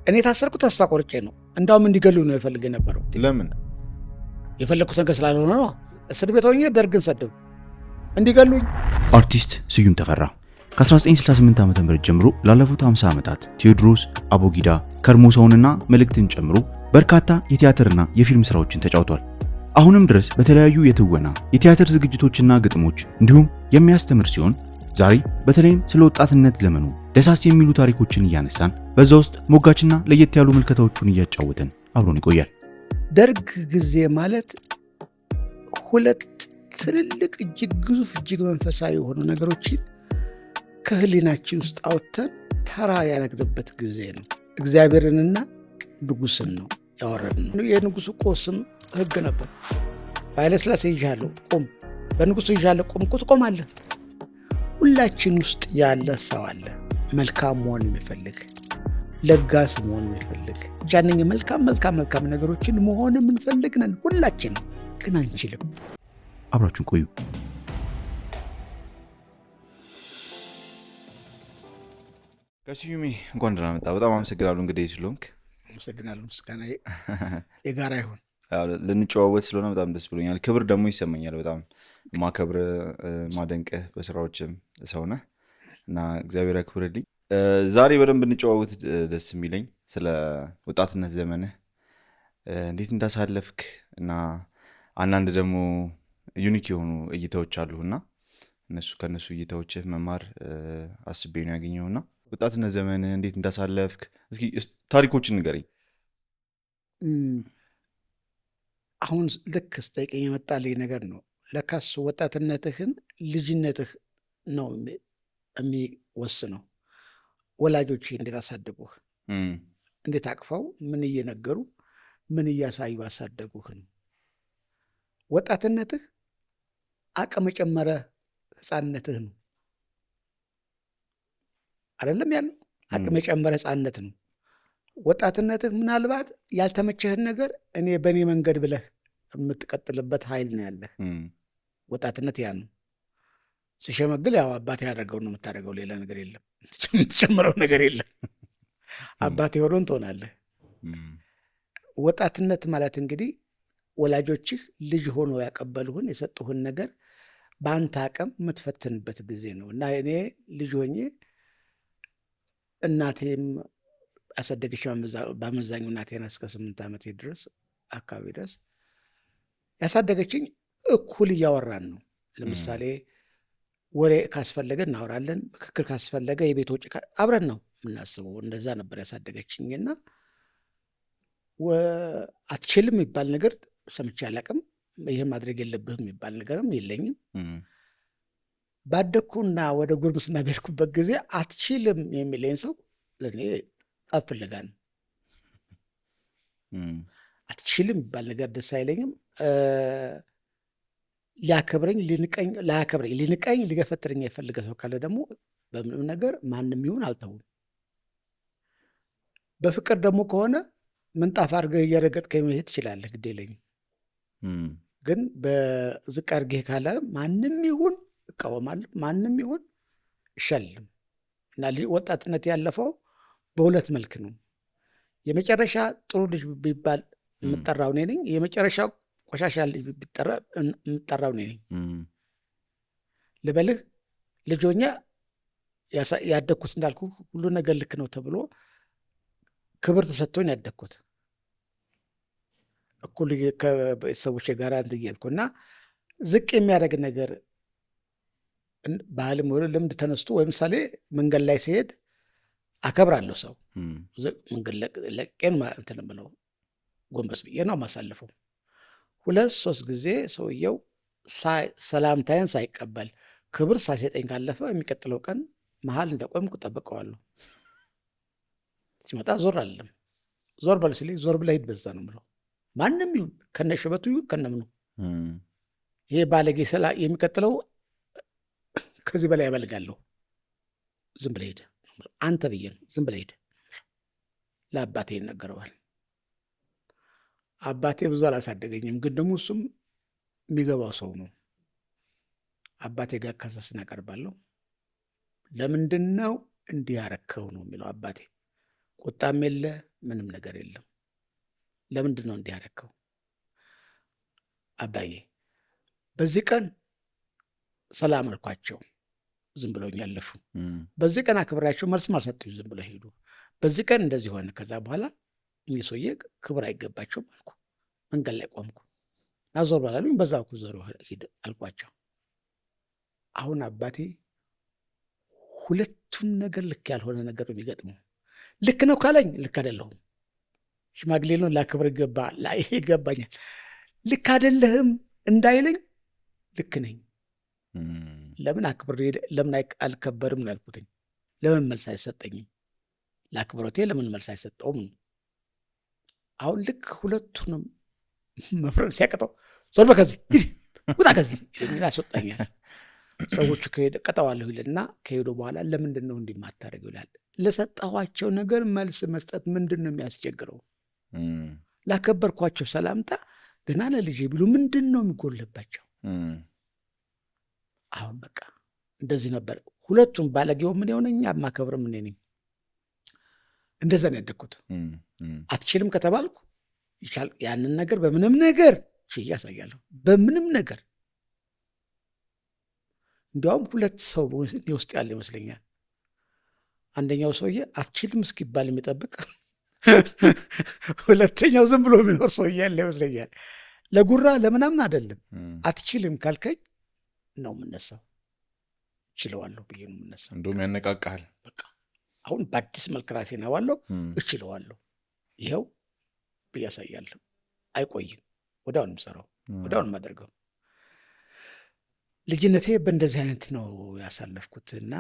እኔ የታሰርኩት ተስፋ ቆርጬ ነው። እንዳውም እንዲገሉ ነው የፈልግ የነበረው። ለምን? የፈለግኩት ነገር ስላልሆነ ነው። እስር ቤት ሆኜ ደርግን ሰደቡ እንዲገሉኝ። አርቲስት ስዩም ተፈራ ከ1968 ዓ.ም ጀምሮ ላለፉት 50 ዓመታት ቴዎድሮስ፣ አቦጊዳ፣ ከርሞሰውንና መልእክትን ጨምሮ በርካታ የቲያትርና የፊልም ስራዎችን ተጫውቷል። አሁንም ድረስ በተለያዩ የትወና የቲያትር ዝግጅቶችና ግጥሞች እንዲሁም የሚያስተምር ሲሆን ዛሬ በተለይም ስለ ወጣትነት ዘመኑ ደሳስ የሚሉ ታሪኮችን እያነሳን በዛ ውስጥ ሞጋችና ለየት ያሉ ምልከታዎቹን እያጫወተን አብሮን ይቆያል። ደርግ ጊዜ ማለት ሁለት ትልልቅ እጅግ ግዙፍ እጅግ መንፈሳዊ የሆኑ ነገሮችን ከህሊናችን ውስጥ አውጥተን ተራ ያነግርበት ጊዜ ነው። እግዚአብሔርንና ንጉስን ነው ያወረድነው። የንጉሱ እኮ ስም ህግ ነበር። በኃይለሥላሴ ይዣለሁ ቁም፣ በንጉሱ ይዣለሁ ቁም እኮ ትቆማለህ። ሁላችን ውስጥ ያለ ሰው አለ፣ መልካም መሆን የሚፈልግ ለጋስ መሆን የሚፈልግ ጃነኝ መልካም ነገሮችን መሆን የምንፈልግ ነን ሁላችን፣ ግን አንችልም። አብራችሁን ቆዩ። ከስዩሜ እንኳን ደህና መጣ። በጣም አመሰግናለሁ እንግዲህ ስለሆንክ። አመሰግናለሁ። ምስጋና የጋራ ይሁን። ልንጨዋወት ስለሆነ በጣም ደስ ብሎኛል። ክብር ደግሞ ይሰማኛል። በጣም ማከብር ማደንቅህ በስራዎችም ሰውነህ እና እግዚአብሔር ያክብርልኝ። ዛሬ በደንብ እንጨዋወት ደስ የሚለኝ ስለ ወጣትነት ዘመንህ እንዴት እንዳሳለፍክ እና አንዳንድ ደግሞ ዩኒክ የሆኑ እይታዎች አሉና ከነሱ እይታዎችህ መማር አስቤ ነው ያገኘውና ወጣትነት ዘመንህ እንዴት እንዳሳለፍክ እስኪ ታሪኮችን ንገረኝ። አሁን ልክ ስጠይቀኝ የመጣልኝ ነገር ነው። ለካስ ወጣትነትህን ልጅነትህ ነው የሚወስነው። ወላጆች እንዴት አሳደጉህ፣ እንዴት አቅፈው ምን እየነገሩ ምን እያሳዩ አሳደጉህ ነው። ወጣትነትህ አቅም የጨመረ ህፃንነትህ ነው አይደለም ያለው። አቅም የጨመረ ህፃንነት ነው ወጣትነትህ። ምናልባት ያልተመቸህን ነገር እኔ በእኔ መንገድ ብለህ የምትቀጥልበት ኃይል ነው ያለህ። ወጣትነት ያ ነው። ሲሸመግል ያው አባቴ ያደረገው ነው የምታደርገው፣ ሌላ ነገር የለም፣ የምትጨምረው ነገር የለም። አባቴ ሆኖን ትሆናለህ። ወጣትነት ማለት እንግዲህ ወላጆችህ ልጅ ሆኖ ያቀበልሁን የሰጡህን ነገር በአንተ አቅም የምትፈትንበት ጊዜ ነው እና እኔ ልጅ ሆኜ እናቴም ያሳደገች በአመዛኙ እናቴን እስከ 8 ዓመቴ ድረስ አካባቢ ድረስ ያሳደገችኝ እኩል እያወራን ነው። ለምሳሌ ወሬ ካስፈለገ እናወራለን፣ ምክክር ካስፈለገ የቤት ወጪ አብረን ነው የምናስበው። እንደዛ ነበር ያሳደገችኝና አትችልም የሚባል ነገር ሰምቼ አላቅም። ይህም ማድረግ የለብህም የሚባል ነገርም የለኝም። ባደግኩና ወደ ጉርምስና በሄድኩበት ጊዜ አትችልም የሚለኝ ሰው ለእኔ አፍልጋ ነው። አትችልም የሚባል ነገር ደስ አይለኝም። ሊያከብረኝ ሊንቀኝ ሊገፈትረኝ የፈልገ ሰው ካለ ደግሞ በምንም ነገር ማንም ይሁን አልተውም። በፍቅር ደግሞ ከሆነ ምንጣፍ አድርገህ እየረገጥከኝ መሄድ ትችላለህ፣ ግድ የለኝም። ግን በዝቅ አድርጌህ ካለ ማንም ይሁን እቃወማለሁ፣ ማንም ይሁን ይሻልም። እና ወጣትነት ያለፈው በሁለት መልክ ነው። የመጨረሻ ጥሩ ልጅ ቢባል የምጠራው እኔ ነኝ። የመጨረሻ ቆሻሻ ልጅ ቢጠራ የምጠራው እኔ ነኝ። ልበልህ ልጆኛ ያደግኩት እንዳልኩ ሁሉ ነገር ልክ ነው ተብሎ ክብር ተሰጥቶኝ ያደግኩት እኩል ከቤተሰቦች ጋር እንድያልኩ እና ዝቅ የሚያደርግ ነገር ባህልም ሆነ ልምድ ተነስቶ ወይ ምሳሌ መንገድ ላይ ሲሄድ አከብራለሁ። ሰው መንገድ ለቄን እንትን ብለው ጎንበስ ብዬ ነው ማሳልፈው። 2-3 ጊዜ ሰውየው ሰላምታዬን ሳይቀበል ክብር ሳይሰጠኝ ካለፈ የሚቀጥለው ቀን መሀል እንደቆምኩ ጠብቀዋለሁ። ሲመጣ ዞር አለም ዞር በል ሲለኝ ዞር ብለህ ሂድ በዛ ነው የምለው። ማንም ይሁን ከነሽበቱ ይሁን ከነምኑ ይሄ ባለጌ የሚቀጥለው ከዚህ በላይ ያበልጋለሁ። ዝም ብለህ ሂድ አንተ ብዬ ነው። ዝም ብለህ ሂድ ለአባቴ ይነገረዋል። አባቴ ብዙ አላሳደገኝም፣ ግን ደግሞ እሱም የሚገባው ሰው ነው። አባቴ ጋር ከሰስን ያቀርባለሁ። ለምንድን ነው እንዲህ ያረከው ነው የሚለው አባቴ። ቁጣም የለ ምንም ነገር የለም። ለምንድን ነው እንዲህ ያደረከው? አባዬ በዚህ ቀን ሰላም አልኳቸው፣ ዝም ብለውኝ ያለፉ። በዚህ ቀን አክብራቸው መልስም አልሰጡኝ፣ ዝም ብለው ሄዱ። በዚህ ቀን እንደዚህ ሆነ። ከዛ በኋላ እኚህ ሰውዬ ክብር አይገባቸውም አልኩ። መንገድ ላይ ቆምኩ። ናዞር ባላሉኝ በዛው ዞሮ ሂድ አልኳቸው። አሁን አባቴ ሁለቱም ነገር ልክ ያልሆነ ነገር የሚገጥመው፣ ልክ ነው ካለኝ ልክ አይደለሁም፣ ሽማግሌ ነው ላክብር ይገባኛል። ልክ አይደለህም እንዳይለኝ ልክ ነኝ። ለምን አክብሬ ለምን አልከበርም ነው ያልኩትኝ። ለምን መልስ አይሰጠኝም? ለአክብሮቴ ለምን መልስ አይሰጠውም? አሁን ልክ ሁለቱንም መፍረድ ሲያቅተው ዞር በከዚህ ውጣ ከዚህ ያስወጣኛል። ሰዎቹ ከሄደ ቀጠዋለሁ ይልና ከሄዱ በኋላ ለምንድን ነው እንዲህ የማታደርገው ይላል። ለሰጠኋቸው ነገር መልስ መስጠት ምንድን ነው የሚያስቸግረው? ላከበርኳቸው ሰላምታ ገና ለልጄ ብሎ ምንድን ነው የሚጎለባቸው? አሁን በቃ እንደዚህ ነበር። ሁለቱም ባለጌው ምን የሆነኛ ማከብርም እኔ ነኝ። እንደዛ ነው ያደግኩት። አትችልም ከተባልኩ ያንን ነገር በምንም ነገር ያሳያለሁ፣ በምንም ነገር። እንዲያውም ሁለት ሰው ውስጥ ያለ ይመስለኛል። አንደኛው ሰውዬ አትችልም እስኪባል የሚጠብቅ፣ ሁለተኛው ዝም ብሎ የሚኖር ሰውዬ ያለ ይመስለኛል። ለጉራ ለምናምን አይደለም። አትችልም ካልከኝ ነው የምነሳው፣ እችለዋለሁ ብዬ ነው የምነሳው። እንደውም ያነቃቃል። በቃ አሁን በአዲስ መልክ ራሴን አየዋለሁ፣ እችለዋለሁ፣ ይኸው ብዬ አሳያለሁ። አይቆይም፣ ወዲያውኑ የምሰራው፣ ወዲያውኑ የማደርገው። ልጅነቴ በእንደዚህ አይነት ነው ያሳለፍኩት እና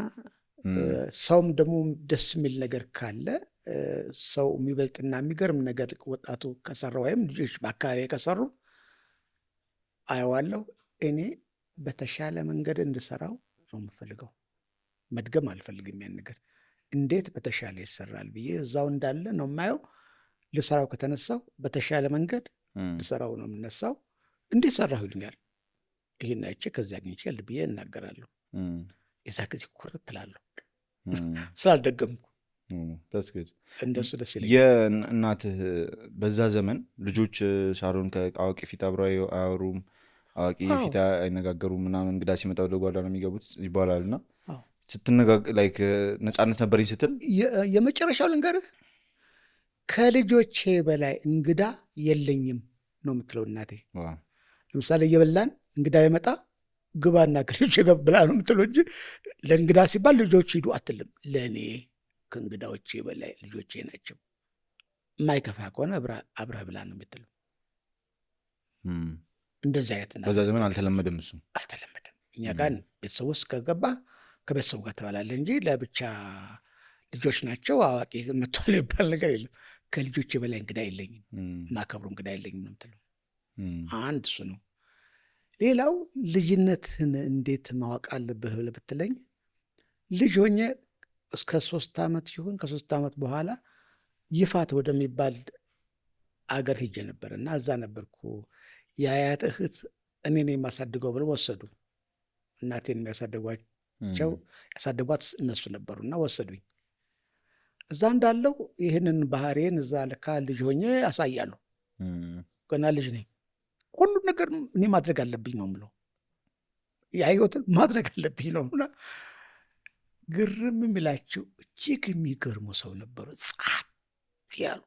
ሰውም ደግሞ ደስ የሚል ነገር ካለ ሰው የሚበልጥና የሚገርም ነገር ወጣቱ ከሰራ ወይም ልጆች በአካባቢ ከሰሩ አየዋለሁ። እኔ በተሻለ መንገድ እንድሰራው ነው የምፈልገው። መድገም አልፈልግም። ያን ነገር እንዴት በተሻለ ይሰራል ብዬ እዛው እንዳለ ነው የማየው። ልሰራው ከተነሳው በተሻለ መንገድ ልሰራው ነው የምነሳው። እንዴት ሰራሁ ይሉኛል። ይህን አይቼ ከዚያ አግኝቼ ብዬ እናገራለሁ። የዛ ጊዜ ኩርት ትላለሁ ስላልደገምኩ። እንደሱ ደስ ይለኛል። የእናትህ በዛ ዘመን ልጆች ሳሎን ከአዋቂ ፊት አብረው አያወሩም፣ አዋቂ ፊት አይነጋገሩም ምናምን፣ እንግዳ ሲመጣ ወደ ጓዳ ነው የሚገቡት ይባላል። እና ስትነጋገር ነፃነት ነበረኝ ስትል የመጨረሻው ልንገርህ፣ ከልጆቼ በላይ እንግዳ የለኝም ነው የምትለው እናቴ። ለምሳሌ እየበላን እንግዳ የመጣ ግባና ከልጆች ብላ ነው የምትለው እንጂ ለእንግዳ ሲባል ልጆች ሂዱ አትልም። ለእኔ ከእንግዳዎቼ በላይ ልጆቼ ናቸው። የማይከፋ ከሆነ አብረህ ብላ ነው የምትለው። እንደዚህ አይነት በዛ ዘመን አልተለመደም፣ እሱ አልተለመደም። እኛ ጋር ቤተሰብ ውስጥ ከገባ ከቤተሰቡ ጋር ትበላለህ እንጂ ለብቻ ልጆች ናቸው አዋቂ መጥቷል ይባል ነገር የለም። ከልጆቼ በላይ እንግዳ የለኝም፣ ማከብሩ እንግዳ የለኝም ነው የምትለው። አንድ እሱ ነው። ሌላው ልጅነትን እንዴት ማወቅ አለብህ ብለህ ብትለኝ፣ ልጅ ሆኜ እስከ 3 ዓመት ይሁን ከ3 ዓመት በኋላ ይፋት ወደሚባል አገር ሄጄ ነበር እና እዛ ነበርኩ። የአያት እህት እኔን የማሳድገው ብለው ወሰዱ። እናቴን የሚያሳድጓቸው ያሳድጓት እነሱ ነበሩና ወሰዱኝ። እዛ እንዳለው ይህንን ባህሬን እዛ ልካ ልጅ ሆኜ ያሳያለሁ። ገና ልጅ ነኝ። ሁሉ ነገር እኔ ማድረግ አለብኝ ነው የምለው። ያየሁትን ማድረግ አለብኝ ነው። እና ግርም የሚላቸው እጅግ የሚገርሙ ሰው ነበሩ። ጻት ያሉ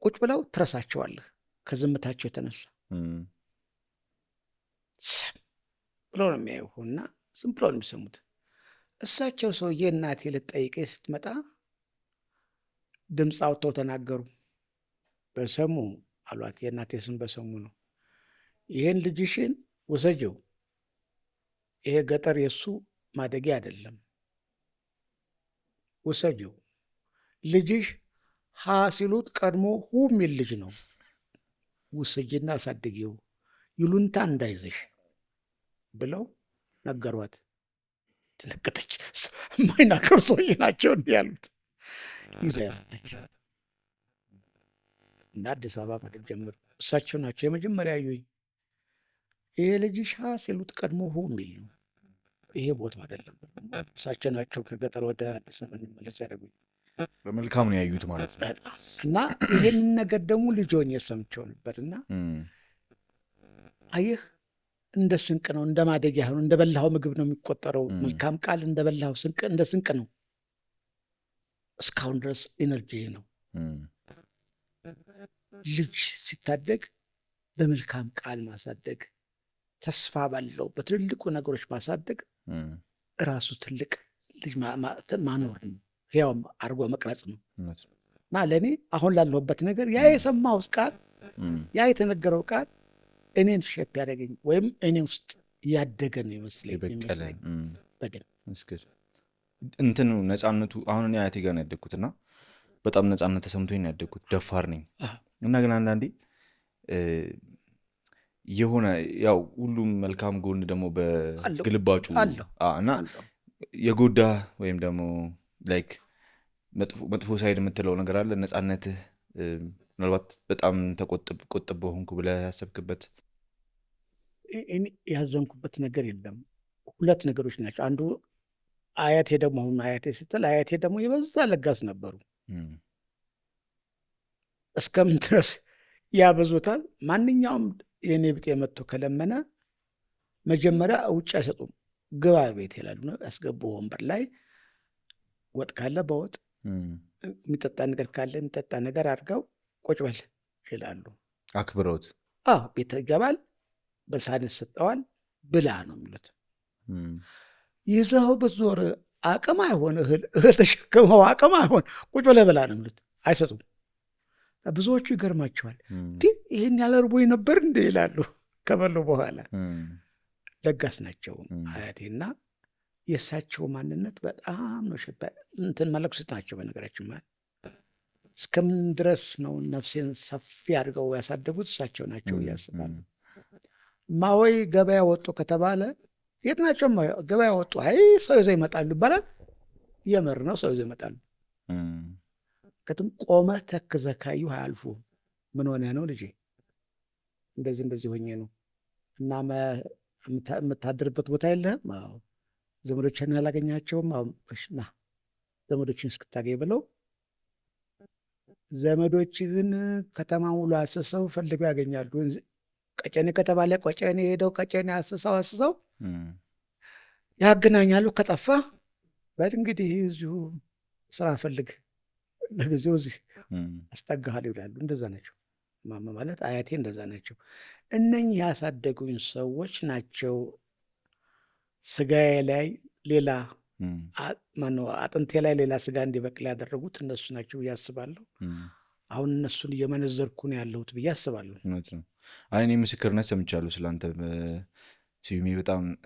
ቁጭ ብለው ትረሳቸዋለህ ከዝምታቸው የተነሳ ስም ብለው ነው የሚያዩ እና ዝም ብለው ነው የሚሰሙት። እሳቸው ሰውዬ እናቴ ልትጠይቀኝ ስትመጣ ድምፅ አውጥተው ተናገሩ። በሰሙ አሏት። የእናቴ ስም በሰሙ ነው። ይህን ልጅሽን ወሰጀው፣ ይሄ ገጠር የእሱ ማደጊያ አይደለም፣ ወሰጀው። ልጅሽ ሀ ሲሉት ቀድሞ ሁ የሚል ልጅ ነው። ውሰጅና አሳድጊው፣ ይሉንታ እንዳይዘሽ ብለው ነገሯት። ደነገጠች። የማይናገሩ ሰውዬ ናቸው እንዲህ ያሉት። ይዛ ያለች እና አዲስ አበባ መሄድ ጀምር። እሳቸው ናቸው የመጀመሪያ ያዩኝ። ይሄ ልጅሽ ሀ ሲሉት ቀድሞ ሁ የሚል ነው፣ ይሄ ቦታ አይደለም። እሳቸው ናቸው ከገጠር ወደ አዲስ አበባ እንመለስ ያደረጉኝ። በመልካም ነው ያዩት ማለት ነው። እና ይህንን ነገር ደግሞ ልጅ ሆኜ ሰምቼው ነበር እና አየህ እንደ ስንቅ ነው፣ እንደ ማደጊያ ነው፣ እንደ በላኸው ምግብ ነው የሚቆጠረው። መልካም ቃል እንደ በላኸው ስንቅ እንደ ስንቅ ነው። እስካሁን ድረስ ኢነርጂ ነው። ልጅ ሲታደግ በመልካም ቃል ማሳደግ፣ ተስፋ ባለው በትልልቁ ነገሮች ማሳደግ ራሱ ትልቅ ልጅ ማኖር ነው፣ ሕያው አድርጎ መቅረጽ ነው። እና ለእኔ አሁን ላለሁበት ነገር ያ የሰማሁት ቃል ያ የተነገረው ቃል እኔን ሼፕ ያደገኝ ወይም እኔ ውስጥ ያደገ ነው ይመስለኝ በደንብ እንትኑ ነፃነቱ። አሁን እኔ አያቴ ጋር ነው ያደግኩት እና በጣም ነፃነት ተሰምቶኝ ነው ያደግኩት። ደፋር ነኝ እና ግን አንዳንዴ የሆነ ያው ሁሉም መልካም ጎን ደግሞ በግልባጩ እና የጎዳ ወይም ደግሞ ላይክ መጥፎ ሳይድ የምትለው ነገር አለ። ነፃነትህ ምናልባት በጣም ቆጥብ ሆንኩ ብለህ ያሰብክበት? ያዘንኩበት ነገር የለም። ሁለት ነገሮች ናቸው። አንዱ አያቴ ደግሞ አሁን አያቴ ስትል አያቴ ደግሞ የበዛ ለጋስ ነበሩ። እስከምን ድረስ ያበዙታል። ማንኛውም የኔ ብጤ መጥቶ ከለመነ መጀመሪያ ውጭ አይሰጡም፣ ግባ ቤት ይላሉ። ያስገቡ ወንበር ላይ ወጥ ካለ በወጥ የሚጠጣ ነገር ካለ የሚጠጣ ነገር አድርገው ቁጭ በል ይላሉ። አክብረውት ቤት ይገባል፣ በሳህን ይሰጠዋል፣ ብላ ነው የሚሉት። ይዘው በዞር አቅም አይሆን እህል ተሸክመው አቅም አይሆን ቁጭ በለ ብላ ነው የሚሉት። አይሰጡም። ብዙዎቹ ይገርማቸዋል። ይህን ያለርቦኝ ነበር እንደ ይላሉ ከበሉ በኋላ። ለጋስ ናቸው አያቴና የእሳቸው ማንነት በጣም ነው እንትን መለኩስት ናቸው። በነገራችን ማለት እስከምን ድረስ ነው ነፍሴን ሰፊ አድርገው ያሳደጉት እሳቸው ናቸው እያስባሉ። ማወይ ገበያ ወጡ ከተባለ የት ናቸው? ገበያ ወጡ። አይ ሰው ይዘው ይመጣሉ ይባላል። የምር ነው ሰው ይዘው ይመጣሉ። ከትም ቆመህ ተክዘህ ካዩህ አያልፉ። ምን ሆነህ ነው ልጄ? እንደዚህ እንደዚህ ሆኜ ነው። እና የምታድርበት ቦታ የለህም? ዘመዶችን አላገኛቸውም? ና ዘመዶችን እስክታገኝ ብለው ዘመዶችህን ከተማ ሙሉ አስሰው ፈልገው ያገኛሉ። ቀጨኔ ከተባለ ቀጨኔ ሄደው ቀጨኔ አስሰው ያገናኛሉ። ከጠፋ በል እንግዲህ እዚሁ ስራ ፈልግ፣ ለጊዜው እዚህ አስጠጋሃል ይላሉ። እንደዛ ናቸው ማለት አያቴ እንደዛ ናቸው። እነኝህ ያሳደጉኝ ሰዎች ናቸው ስጋዬ ላይ ሌላ አጥንቴ ላይ ሌላ ስጋ እንዲበቅል ያደረጉት እነሱ ናቸው ብዬ አስባለሁ። አሁን እነሱን እየመነዘርኩ ነው ያለሁት ብዬ አስባለሁ። እኔ ምስክርነት ሰምቻለሁ ስለአንተ። ስዩሜ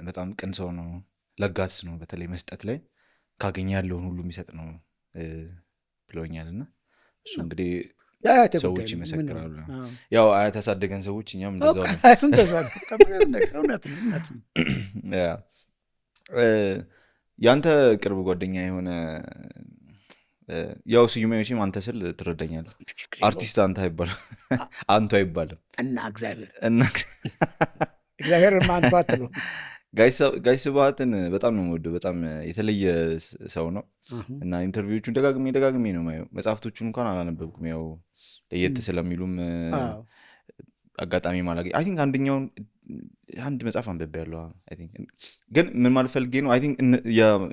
በጣም ቅን ሰው ነው፣ ለጋስ ነው። በተለይ መስጠት ላይ ካገኘ ያለውን ሁሉ የሚሰጥ ነው ብለውኛል። እና እሱ እንግዲህ ሰዎች ይመሰክራሉ። ያው አያት ያሳደገን ሰዎች እኛም እንደዛው ነው። ያንተ ቅርብ ጓደኛ የሆነ ያው ስዩሜ መቼም አንተ ስል ትረዳኛለህ። አርቲስት አንተ አይባልም፣ አንቱ አይባልም። እና እግዚአብሔር አንቱ አትለው። ጋሽ ስብሐትን በጣም ነው የምወደው። በጣም የተለየ ሰው ነው እና ኢንተርቪዎቹን ደጋግሜ ነው የማየው። መጽሐፍቶቹን እንኳን አላነበብኩም፣ ያው ለየት ስለሚሉም አጋጣሚ ማላገኝ። አይ ቲንክ አንድ መጽሐፍ አንብቤያለሁ። ግን ምን ማለት ፈልጌ ነው፣ አይ ቲንክ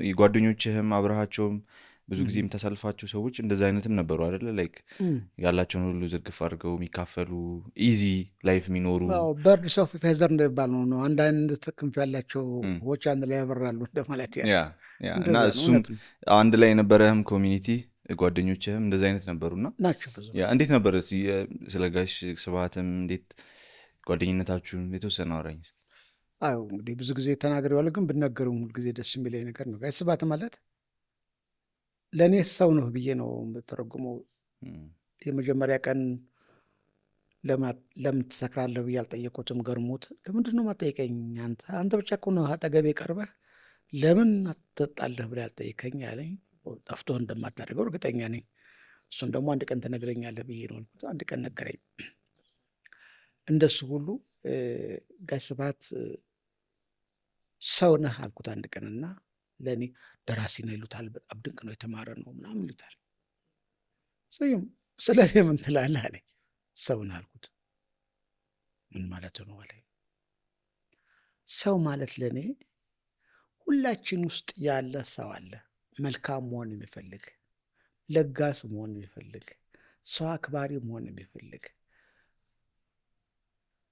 የጓደኞችህም አብረሃቸውም ብዙ ጊዜ የምታሳልፋቸው ሰዎች እንደዚህ አይነትም ነበሩ አይደለ? ላይክ ያላቸውን ሁሉ ዝርግፍ አድርገው የሚካፈሉ ኢዚ ላይፍ የሚኖሩ በርድስ ኦፍ ፌዘር እንደሚባል ነው። አንዳንድ ክንፍ ያላቸው ዎች አንድ ላይ ያበራሉ እንደማለት እና እሱም አንድ ላይ የነበረህም ኮሚኒቲ ጓደኞችህም እንደዚህ አይነት ነበሩና ናቸው። እንዴት ነበር ስለ ጋሽ ስብሐትም እንዴት ጓደኝነታችሁን የተወሰነ አውራኝ። እንግዲህ ብዙ ጊዜ ተናግሬዋለሁ፣ ግን ብናገረውም ሁልጊዜ ደስ የሚለኝ ነገር ነው። ጋሽ ስብሐት ማለት ለእኔ ሰው ነው ብዬ ነው የምተረጉመው። የመጀመሪያ ቀን ለምን ትሰክራለህ ብዬ አልጠየቁትም። ገርሞት ለምንድን ነው የማትጠይቀኝ? አንተ ብቻ እኮ ነው አጠገቤ ቀርበህ ለምን አትጠጣለህ ብለህ አልጠይቀኝ አለኝ። ጠፍቶህ እንደማታደርገው እርግጠኛ ነኝ። እሱን ደግሞ አንድ ቀን ትነግረኛለህ ብዬ ነው። አንድ ቀን ነገረኝ። እንደሱ ሁሉ ጋሽ ስብሐት ሰው ነህ አልኩት አንድ ቀንና ለእኔ ደራሲ ነው ይሉታል። በጣም ድንቅ ነው፣ የተማረ ነው ምናምን ይሉታል። ስዩም ስለ እኔ ምን ትላለህ አለኝ። ሰውን አልኩት። ምን ማለት ነው አለኝ። ሰው ማለት ለእኔ ሁላችን ውስጥ ያለ ሰው አለ። መልካም መሆን የሚፈልግ፣ ለጋስ መሆን የሚፈልግ፣ ሰው አክባሪ መሆን የሚፈልግ፣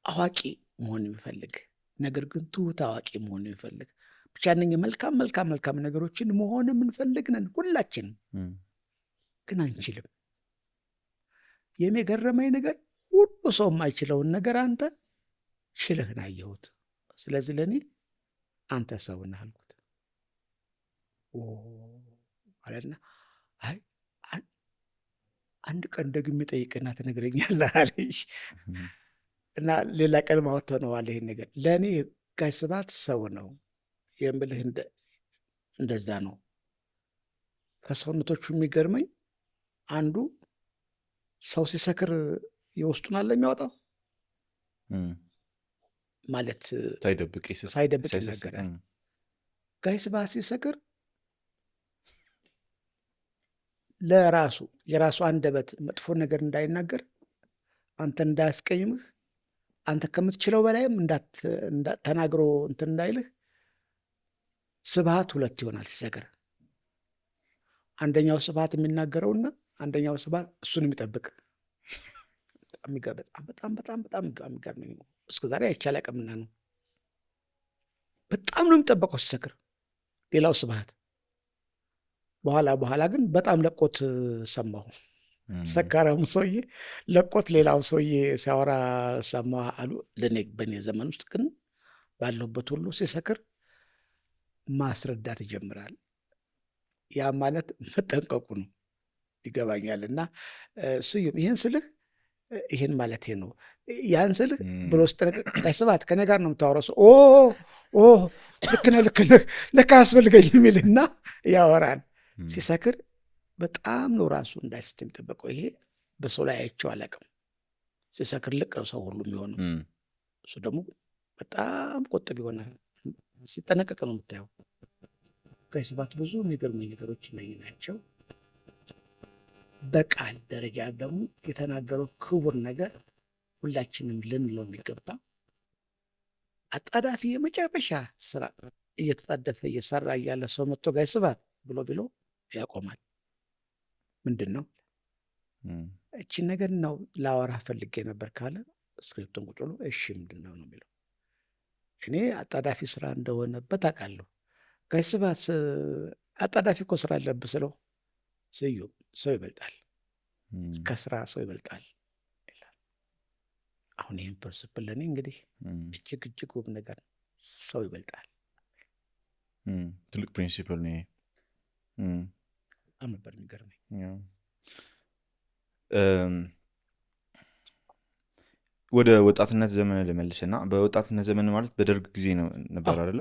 አዋቂ መሆን የሚፈልግ፣ ነገር ግን ትሁት አዋቂ መሆን የሚፈልግ፣ ብቻ እነኝህ መልካም መልካም መልካም ነገሮችን መሆን የምንፈልግ ነን ሁላችንም፣ ግን አንችልም። የሚገረመኝ ነገር ሁሉ ሰው የማይችለውን ነገር አንተ ችለህን አየሁት። ስለዚህ ለእኔ አንተ ሰው ነህ አልኩት አለና አይ አንድ ቀን ደግሜ ጠይቅና ትነግረኛለህ አለኝ። እና ሌላ ቀን ማወተነዋል ይሄን ነገር ለእኔ ጋሽ ስብሐት ሰው ነው የምልህ እንደዛ ነው። ከሰውነቶቹ የሚገርመኝ አንዱ ሰው ሲሰክር የውስጡን አለ የሚያወጣው ማለት ሳይደብቅ ይናገራል። ጋሽ ስብሐት ሲሰክር ለራሱ የራሱ አንደበት መጥፎ ነገር እንዳይናገር፣ አንተ እንዳያስቀይምህ፣ አንተ ከምትችለው በላይም ተናግሮ እንትን እንዳይልህ ስብሐት ሁለት ይሆናል ሲሰክር። አንደኛው ስብሐት የሚናገረውና አንደኛው ስብሐት እሱን የሚጠብቅ። በጣም በጣም በጣም የሚገርመኝ እስከ ዛሬ አይቻል አቅምና ነው። በጣም ነው የሚጠበቀው ሲሰክር ሌላው ስብሐት። በኋላ ግን በጣም ለቆት ሰማሁ። ሰካራሙ ሰውዬ ለቆት ሌላው ሰውዬ ሲያወራ ሰማ አሉ። በእኔ ዘመን ውስጥ ግን ባለሁበት ሁሉ ሲሰክር ማስረዳት ይጀምራል። ያ ማለት መጠንቀቁ ነው ይገባኛል። እና ስዩም ይህን ስልህ ይህን ማለት ነው ያን ስልህ ብሎ ስጠነቀቅ ጋሽ ስብሐት ከኔ ጋር ነው የምታወራው ሰው ልክ ነህ ለካ ያስፈልገኝ የሚልና ያወራል። ሲሰክር በጣም ነው ራሱ እንዳይስት የሚጠበቀው። ይሄ በሰው ላይ አይቼው አላውቅም። ሲሰክር ልቅ ነው ሰው ሁሉ የሚሆነው። እሱ ደግሞ በጣም ቁጥብ የሆነ ሲጠነቀቅ ነው የምታየው። ጋሽ ስብሐት ብዙ የሚገርሙኝ ነገሮች እነዚህ ናቸው። በቃል ደረጃ ደግሞ የተናገረው ክቡር ነገር ሁላችንም ልንለው የሚገባ አጣዳፊ የመጨረሻ ስራ እየተጣደፈ እየሰራ እያለ ሰው መጥቶ ጋሽ ስብሐት ብሎ ቢለው ያቆማል። ምንድን ነው እቺን ነገር ነው ላወራ ፈልጌ ነበር ካለ ስክሪፕቱን ቁጭ ብሎ እሺ ምንድን ነው የሚለው። እኔ አጣዳፊ ስራ እንደሆነበት አውቃለሁ። ጋሽ ስብሐት አጣዳፊ እኮ ስራ አለብህ ስለው ስዩም ሰው ይበልጣል፣ ከስራ ሰው ይበልጣል ይላል። አሁን ይህን ፕሪንሲፕል ለእኔ እንግዲህ እጅግ እጅግ ውብ ነገር ሰው ይበልጣል። ትልቅ ፕሪንሲፕል ነው። በጣም ነበር የሚገርመኝ። ወደ ወጣትነት ዘመን ልመልስና በወጣትነት ዘመን ማለት በደርግ ጊዜ ነበር አይደለ?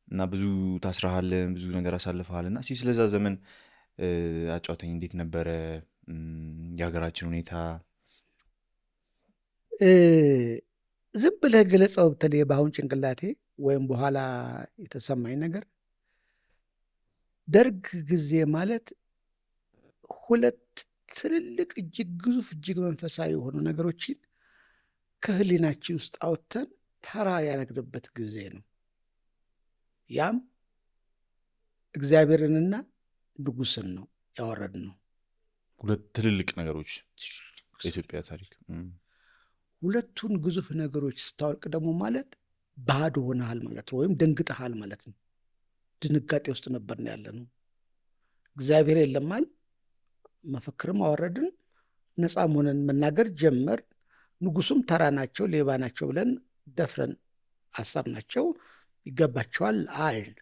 እና ብዙ ታስረሃል፣ ብዙ ነገር አሳልፈሃል። እና ስለዛ ዘመን አጫውተኝ። እንዴት ነበረ የሀገራችን ሁኔታ? ዝም ብለህ ገለጸው ብትል በአሁን ጭንቅላቴ ወይም በኋላ የተሰማኝ ነገር ደርግ ጊዜ ማለት ሁለት ትልልቅ እጅግ ግዙፍ እጅግ መንፈሳዊ የሆኑ ነገሮችን ከህሊናችን ውስጥ አውጥተን ተራ ያነግርበት ጊዜ ነው። ያም እግዚአብሔርንና ንጉሥን ነው ያወረድ ነው። ሁለት ትልልቅ ነገሮች በኢትዮጵያ ታሪክ። ሁለቱን ግዙፍ ነገሮች ስታወልቅ ደግሞ ማለት ባዶ ሆነሃል ማለት ነው፣ ወይም ደንግጠሃል ማለት ነው። ድንጋጤ ውስጥ ነበር ያለ ነው። እግዚአብሔር የለማል። መፈክርም አወረድን፣ ነፃ መሆንን መናገር ጀመር። ንጉሱም ተራ ናቸው፣ ሌባ ናቸው ብለን ደፍረን አሰርናቸው። ይገባቸዋል አልን።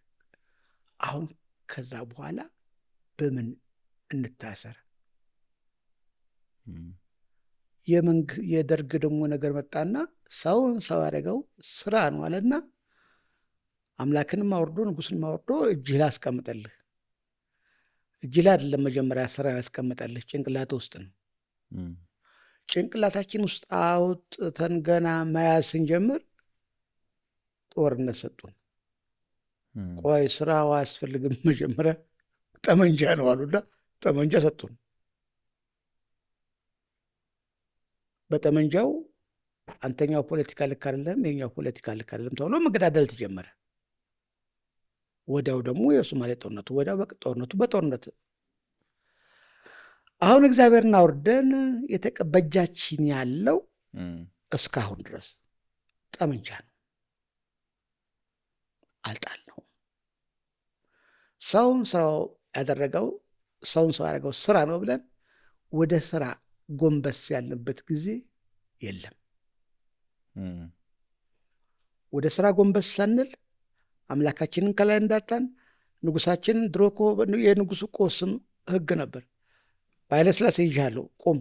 አሁን ከዛ በኋላ በምን እንታሰር? የደርግ ደግሞ ነገር መጣና ሰውን ሰው ያደረገው ስራ ነው አለና አምላክንም አውርዶ ንጉስንም አውርዶ እጅህ ላይ አስቀምጠልህ። እጅህ ላይ አይደለም መጀመሪያ ስራ ያስቀምጠልህ፣ ጭንቅላት ውስጥ ነው። ጭንቅላታችን ውስጥ አውጥተን ገና መያዝ ስንጀምር ጦርነት ሰጡን። ቆይ ስራው አያስፈልግም፣ መጀመሪያ ጠመንጃ ነው አሉና ጠመንጃ ሰጡን። በጠመንጃው አንተኛው ፖለቲካ ልክ አይደለም፣ የኛው ፖለቲካ ልክ አይደለም ተብሎ መገዳደል ተጀመረ። ወዲያው ደግሞ የሶማሌ ጦርነቱ፣ ወዲያው ጦርነቱ በጦርነት አሁን እግዚአብሔርን አውርደን በእጃችን ያለው እስካሁን ድረስ ጠመንጃ ነው። አልጣልነውም። ሰውን ስራው ያደረገው ሰውን ሰው ያደረገው ስራ ነው ብለን ወደ ስራ ጎንበስ ያለበት ጊዜ የለም። ወደ ስራ ጎንበስ ሳንል አምላካችንን ከላይ እንዳጣን ንጉሳችንን ድሮ እኮ የንጉሱ እኮ ስም ህግ ነበር። በኃይለሥላሴ ይዣለሁ ቁም፣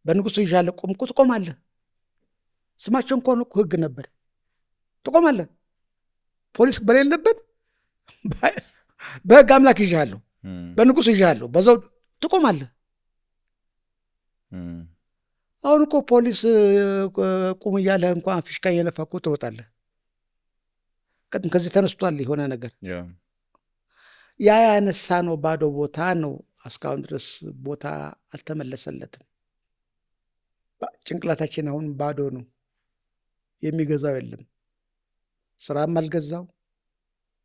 በንጉሱ ይዣለሁ ቁም እኮ ትቆማለህ። ስማቸው እንኳን እኮ ህግ ነበር፣ ትቆማለህ። ፖሊስ በሌለበት በህግ አምላክ ይዣለሁ፣ በንጉሱ ይዣለሁ፣ በዛው ትቆማለህ። አሁን እኮ ፖሊስ ቁም እያለህ እንኳን ፊሽካ እየነፋ እኮ ትሮጣለህ። ከዚህ ተነስቷል የሆነ ነገር። ያ ያነሳ ነው ባዶ ቦታ ነው። እስካሁን ድረስ ቦታ አልተመለሰለትም። ጭንቅላታችን አሁን ባዶ ነው። የሚገዛው የለም። ስራም አልገዛው፣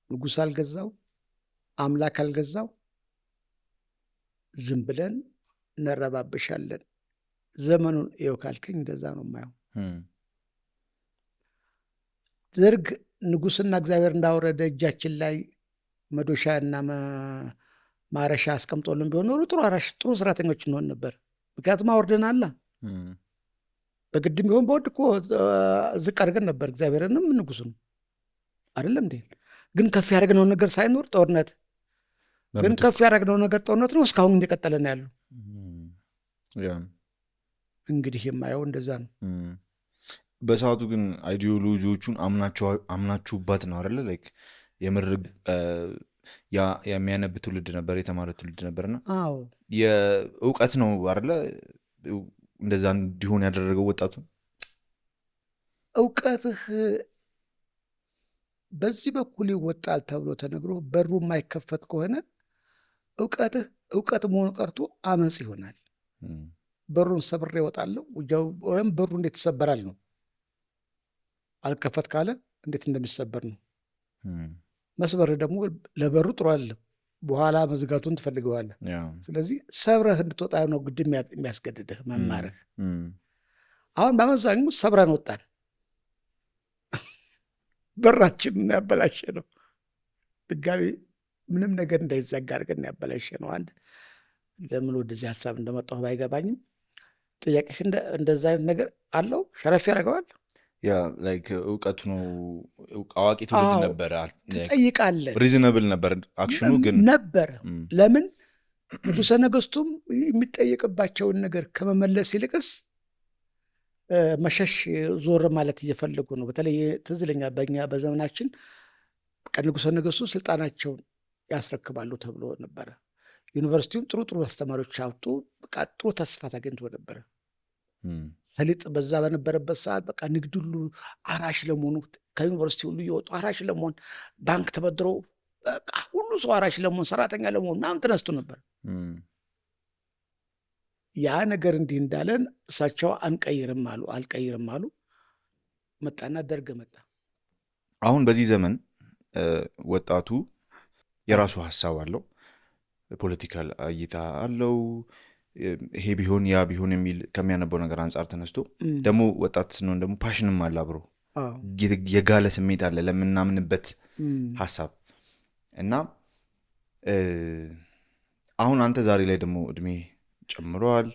ንጉሥ አልገዛው፣ አምላክ አልገዛው። ዝም ብለን እንረባብሻለን። ዘመኑን ይኸው ካልከኝ እንደዛ ነው የማየው። ደርግ ንጉሥና እግዚአብሔር እንዳወረደ እጃችን ላይ መዶሻ እና ማረሻ አስቀምጦልን ቢሆን ኖሮ ጥሩ ሰራተኞች እንሆን ነበር። ምክንያቱም አወርደናላ። በግድም ቢሆን በወድ እኮ ዝቅ አድርገን ነበር እግዚአብሔርንም ንጉሱንም አይደለም እንዴ? ግን ከፍ ያደረግነው ነገር ሳይኖር ጦርነት፣ ግን ከፍ ያደረግነው ነገር ጦርነት ነው። እስካሁን እንደቀጠለ ነው ያለው። እንግዲህ የማየው እንደዛ ነው። በሰዓቱ ግን አይዲዮሎጂዎቹን አምናችሁባት ነው አይደለ? ላይክ የምርግ የሚያነብ ትውልድ ነበር፣ የተማረ ትውልድ ነበርና የእውቀት ነው አይደለ? እንደዛ እንዲሆን ያደረገው ወጣቱ እውቀትህ በዚህ በኩል ይወጣል ተብሎ ተነግሮ በሩ የማይከፈት ከሆነ እውቀትህ እውቀት መሆኑ ቀርቶ አመፅ ይሆናል። በሩን ሰብሬ እወጣለሁ ወይም በሩ እንዴት ይሰበራል ነው። አልከፈት ካለ እንዴት እንደሚሰበር ነው። መስበርህ ደግሞ ለበሩ ጥሩ አይደለም። በኋላ መዝጋቱን ትፈልገዋለህ። ስለዚህ ሰብረህ እንድትወጣ ነው ግድ የሚያስገድድህ መማርህ። አሁን በአመዛኙ ሰብረን ወጣን። በራችንን ያበላሸ ነው። ድጋሚ ምንም ነገር እንዳይዘጋ አድርገን ያበላሸ ነው። አንድ ለምን ወደዚህ ሀሳብ እንደመጣሁ ባይገባኝም ጥያቄህ እንደዛ አይነት ነገር አለው። ሸረፍ ያደርገዋል። ያ ላይክ እውቀቱ ነው። አዋቂ ትውልድ ነበረ። ትጠይቃለህ። ሪዝነብል ነበር አክሽኑ ግን ነበር። ለምን ንጉሠ ነገሥቱም የሚጠየቅባቸውን ነገር ከመመለስ ይልቅስ መሸሽ ዞር ማለት እየፈለጉ ነው። በተለይ ትዝ ይለኛል በእኛ በዘመናችን ንጉሠ ነገሥቱ ስልጣናቸውን ያስረክባሉ ተብሎ ነበረ። ዩኒቨርሲቲውም ጥሩ አስተማሪዎች አውጡ። በቃ ጥሩ ተስፋ ታገኝቶ ነበረ። ሰሊጥ በዛ በነበረበት ሰዓት በቃ ንግድ ሁሉ አራሽ ለመሆኑ ከዩኒቨርሲቲ ሁሉ እየወጡ አራሽ ለመሆን ባንክ ተበድሮ በቃ ሁሉ ሰው አራሽ ለመሆን ሰራተኛ ለመሆን ምናምን ተነስቶ ነበር። ያ ነገር እንዲህ እንዳለን እሳቸው አንቀይርም አሉ፣ አልቀይርም አሉ። መጣና ደርግ መጣ። አሁን በዚህ ዘመን ወጣቱ የራሱ ሀሳብ አለው፣ ፖለቲካል እይታ አለው። ይሄ ቢሆን ያ ቢሆን የሚል ከሚያነበው ነገር አንጻር ተነስቶ ደግሞ ወጣት ስንሆን ደግሞ ፓሽንም አለ፣ አብሮ የጋለ ስሜት አለ ለምናምንበት ሀሳብ እና አሁን አንተ ዛሬ ላይ ደግሞ እድሜ ጨምሯል፣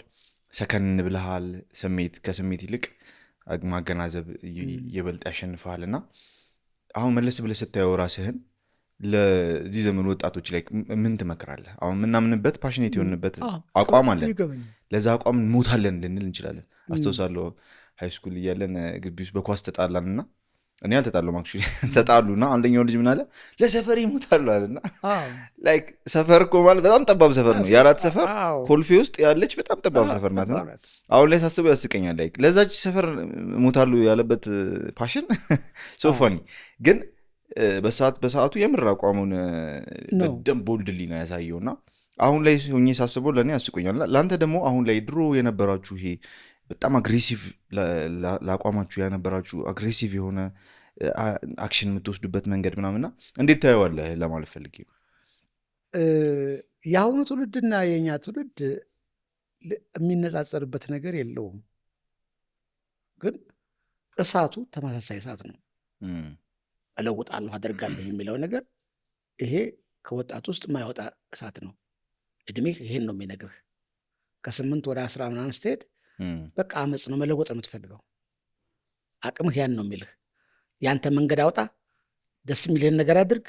ሰከን ብለሃል። ከስሜት ይልቅ ማገናዘብ ይበልጥ ያሸንፈሃል። እና አሁን መለስ ብለህ ስታየው ራስህን ለዚህ ዘመን ወጣቶች ላይ ምን ትመክራለህ? አሁን የምናምንበት ፓሽኔት የሆንበት አቋም አለን። ለዛ አቋም እንሞታለን ልንል እንችላለን። አስታውሳለሁ ሃይስኩል እያለን ግቢ ውስጥ በኳስ ተጣላን እና እኔ አልተጣለሁም አክቹዋሊ ተጣሉና አንደኛው ልጅ ምን አለ ለሰፈር ይሞታሉ አለና ላይክ ሰፈር እኮ ማለት በጣም ጠባብ ሰፈር ነው። የአራት ሰፈር ኮልፌ ውስጥ ያለች በጣም ጠባብ ሰፈር ናት። አሁን ላይ ሳስበው ያስቀኛል። ላይክ ለዛች ሰፈር ይሞታሉ ያለበት ፓሽን ሶ ፋኒ ግን በሰዓቱ የምር አቋሙን በደንብ ቦልድሊ ነው ያሳየውና አሁን ላይ ሆኜ ሳስበው ለእኔ ያስቆኛል። ለአንተ ደግሞ አሁን ላይ ድሮ የነበራችሁ ይሄ በጣም አግሬሲቭ ለአቋማችሁ ያነበራችሁ አግሬሲቭ የሆነ አክሽን የምትወስዱበት መንገድ ምናምንና እንዴት ታየዋለህ ለማለት ፈልጌ ነው። የአሁኑ ትውልድና የእኛ ትውልድ የሚነጻጸርበት ነገር የለውም፣ ግን እሳቱ ተመሳሳይ እሳት ነው። እለውጣለሁ አደርጋለሁ የሚለው ነገር ይሄ ከወጣቱ ውስጥ የማይወጣ እሳት ነው። እድሜህ ይሄን ነው የሚነግርህ። ከ8 ወደ 10 ምናምን ስትሄድ በቃ አመፅ ነው መለወጥ ነው የምትፈልገው። አቅምህ ያን ነው የሚልህ። ያንተ መንገድ አውጣ፣ ደስ የሚልህን ነገር አድርግ